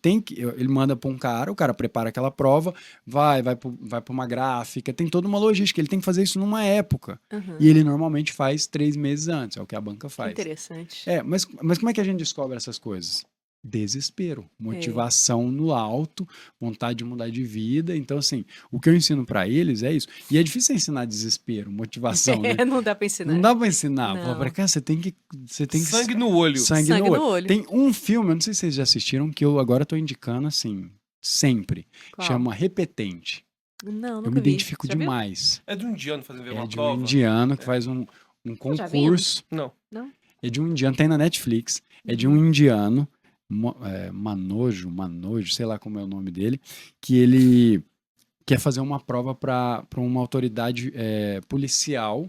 manda para um cara, o cara prepara aquela prova, vai para uma gráfica, tem toda uma logística. Ele tem que fazer isso numa época. Uhum. E ele normalmente faz 3 meses antes, é o que a banca faz. Interessante. Mas como é que a gente descobre essas coisas? Desespero, motivação no alto, vontade de mudar de vida. Então, assim, o que eu ensino pra eles é isso. E é difícil ensinar desespero, motivação, né? Não dá pra ensinar. Não dá pra ensinar. Não. Fala pra cá, você tem que... Sangue no olho. Sangue no olho. Tem um filme, eu não sei se vocês já assistiram, que eu agora tô indicando, assim, sempre. Qual? Chama Repetente. Não, nunca Eu me vi. identifico Já viu? demais. É de um indiano fazendo uma É de prova. um indiano que faz um já concurso. Não. É de um indiano, tem na Netflix. É de um indiano, Manojo, sei lá como é o nome dele, que ele quer fazer uma prova para uma autoridade policial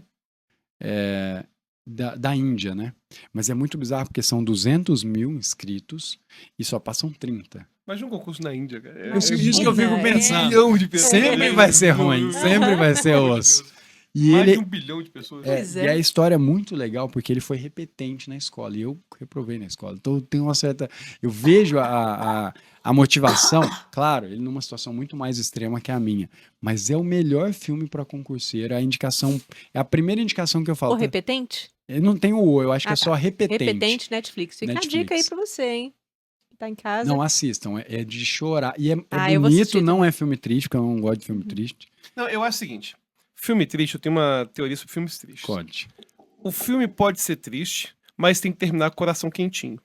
da Índia, né? Mas é muito bizarro porque são 200 mil inscritos e só passam 30. Mas um concurso na Índia, cara. Isso que eu fico pensando. Bilhão de pessoas. Sempre vai ser ruim, sempre vai ser osso. E Mais ele, de 1 bilhão de pessoas. Pois E a história é muito legal porque ele foi repetente na escola e eu reprovei na escola. Então eu tenho uma certa. Eu vejo a motivação. Claro, ele numa situação muito mais extrema que a minha. Mas é o melhor filme para concurseiro. A indicação. É a primeira indicação que eu falo. O repetente? Eu não tem o eu acho que é só repetente. Repetente Netflix. Fica Netflix. a dica aí pra você, hein? Tá em casa. Não, assistam. É de chorar. E é eu vou bonito, assistir não é filme triste, porque eu não gosto de filme triste. Não, eu acho o seguinte. Filme triste, eu tenho uma teoria sobre filmes tristes. Conte. O filme pode ser triste, mas tem que terminar com o coração quentinho.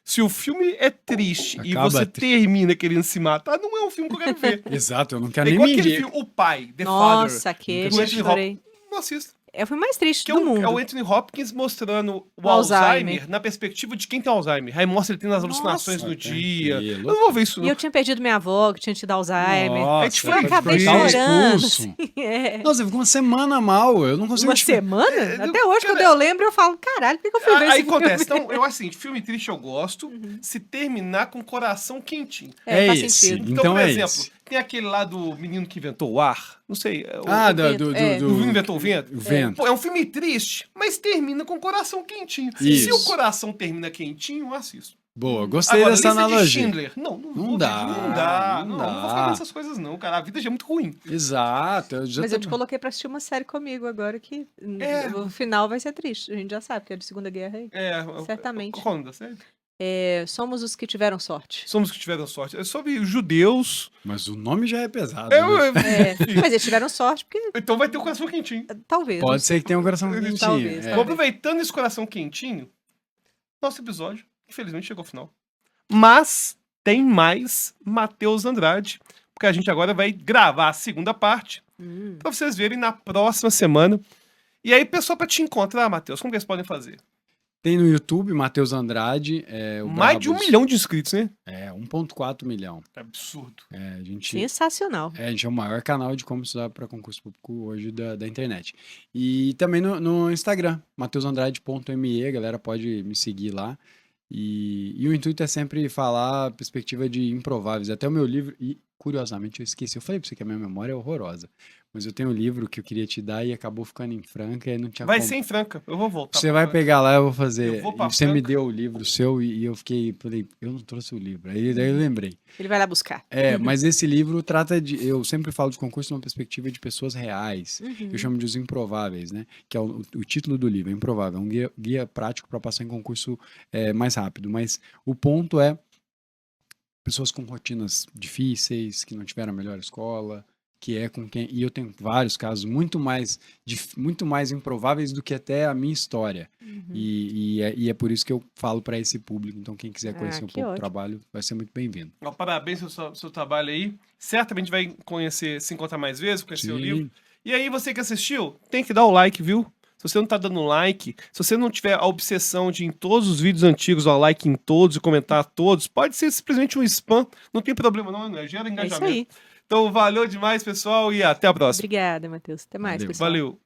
Se o filme é triste e Acaba você termina querendo se matar, não é um filme que eu quero ver. Exato, eu não É quero nem igual me aquele indicar. filme O Pai, The Nossa, Father. aquele do eu Anthony chorei. Hopkins. Não assista. É o filme mais triste Que do é mundo. o Anthony Hopkins mostrando o Alzheimer. Alzheimer na perspectiva de quem tem Alzheimer. Aí mostra ele tendo as alucinações no dia. Eu tranquilo. não vou ver isso, E não. eu tinha perdido minha avó, que tinha tido Alzheimer. Nossa, A gente foi pode acabei cortar o chorando. expulso. É. Nossa, ficou uma semana mal. Eu não consigo. Uma semana? não- Até hoje, cara, quando eu lembro, eu falo, caralho, por que eu fui ver esse Aí filme? acontece. Então, eu acho assim, filme triste eu gosto, se terminar com o coração quentinho. É, faz esse. sentido. Então por é exemplo, esse. tem aquele lá do menino que inventou o ar. Não sei. Ah, vento, o menino inventou o vento. O vento. Pô, é um filme triste, mas termina com o coração quentinho. Isso. Se o coração termina quentinho, eu assisto. Boa, gostei Agora, dessa lista de analogia. Schindler. Não vou dá, ver, não dá. não Não vou dá. ficar vendo essas coisas não, cara. A vida já é muito ruim. Exato. Eu já Mas eu te tô- coloquei pra assistir uma série comigo agora que o final vai ser triste. A gente já sabe que é de Segunda Guerra aí. Certamente. Qual o nome da série? Somos os que tiveram sorte. Somos os que tiveram sorte. É sobre os judeus. Mas o nome já é pesado. Eu- né? Mas eles tiveram sorte porque Então vai ter o coração quentinho. talvez. Pode ser que tenha um coração Talvez, quentinho. talvez. é. Bom, aproveitando esse coração quentinho, nosso episódio, infelizmente, chegou ao final. Mas tem mais Matheus Andrade, porque a gente agora vai gravar a segunda parte pra vocês verem na próxima semana. E aí, pessoal, pra te encontrar, Matheus, como que eles podem fazer? Tem no YouTube, Matheus Andrade. O Mais de 1 Brabos. milhão de inscritos, né? 1,4 milhão. É absurdo. A gente Sensacional. A gente é o maior canal de como estudar para concurso público hoje da internet. E também no Instagram, mateusandrade.me, a galera pode me seguir lá. E o intuito é sempre falar a perspectiva de improváveis. Até o meu livro, e curiosamente eu esqueci, eu falei pra você que a minha memória é horrorosa, mas eu tenho um livro que eu queria te dar e acabou ficando em Franca e não tinha Vai como. ser em Franca, eu vou voltar. Você pra vai Franca. pegar lá, eu vou fazer. Eu vou pra E você me Franca. deu o livro seu e eu falei, eu não trouxe o livro. Aí daí eu lembrei. Ele vai lá buscar. Mas esse livro trata de. Eu sempre falo de concurso numa perspectiva de pessoas reais. Uhum. Eu chamo de os improváveis, né? Que é o título do livro, é Improvável. É um guia prático para passar em concurso mais rápido. Mas o ponto é pessoas com rotinas difíceis, que não tiveram a melhor escola, que é com quem. E eu tenho vários casos muito mais improváveis do que até a minha história. E é por isso que eu falo para esse público. Então, quem quiser conhecer um que pouco do ótimo. trabalho, vai ser muito bem-vindo. Ó, parabéns pelo seu trabalho aí. Certamente vai se encontrar mais vezes, conhecer o livro. E aí, você que assistiu, tem que dar o like, viu? Se você não tá dando like, se você não tiver a obsessão de em todos os vídeos antigos dar like em todos e comentar todos, pode ser simplesmente um spam, não tem problema não, né? Gera É isso engajamento. aí. Então, valeu demais, pessoal, e até a próxima. Obrigada, Matheus. Até mais, Valeu. pessoal. Valeu.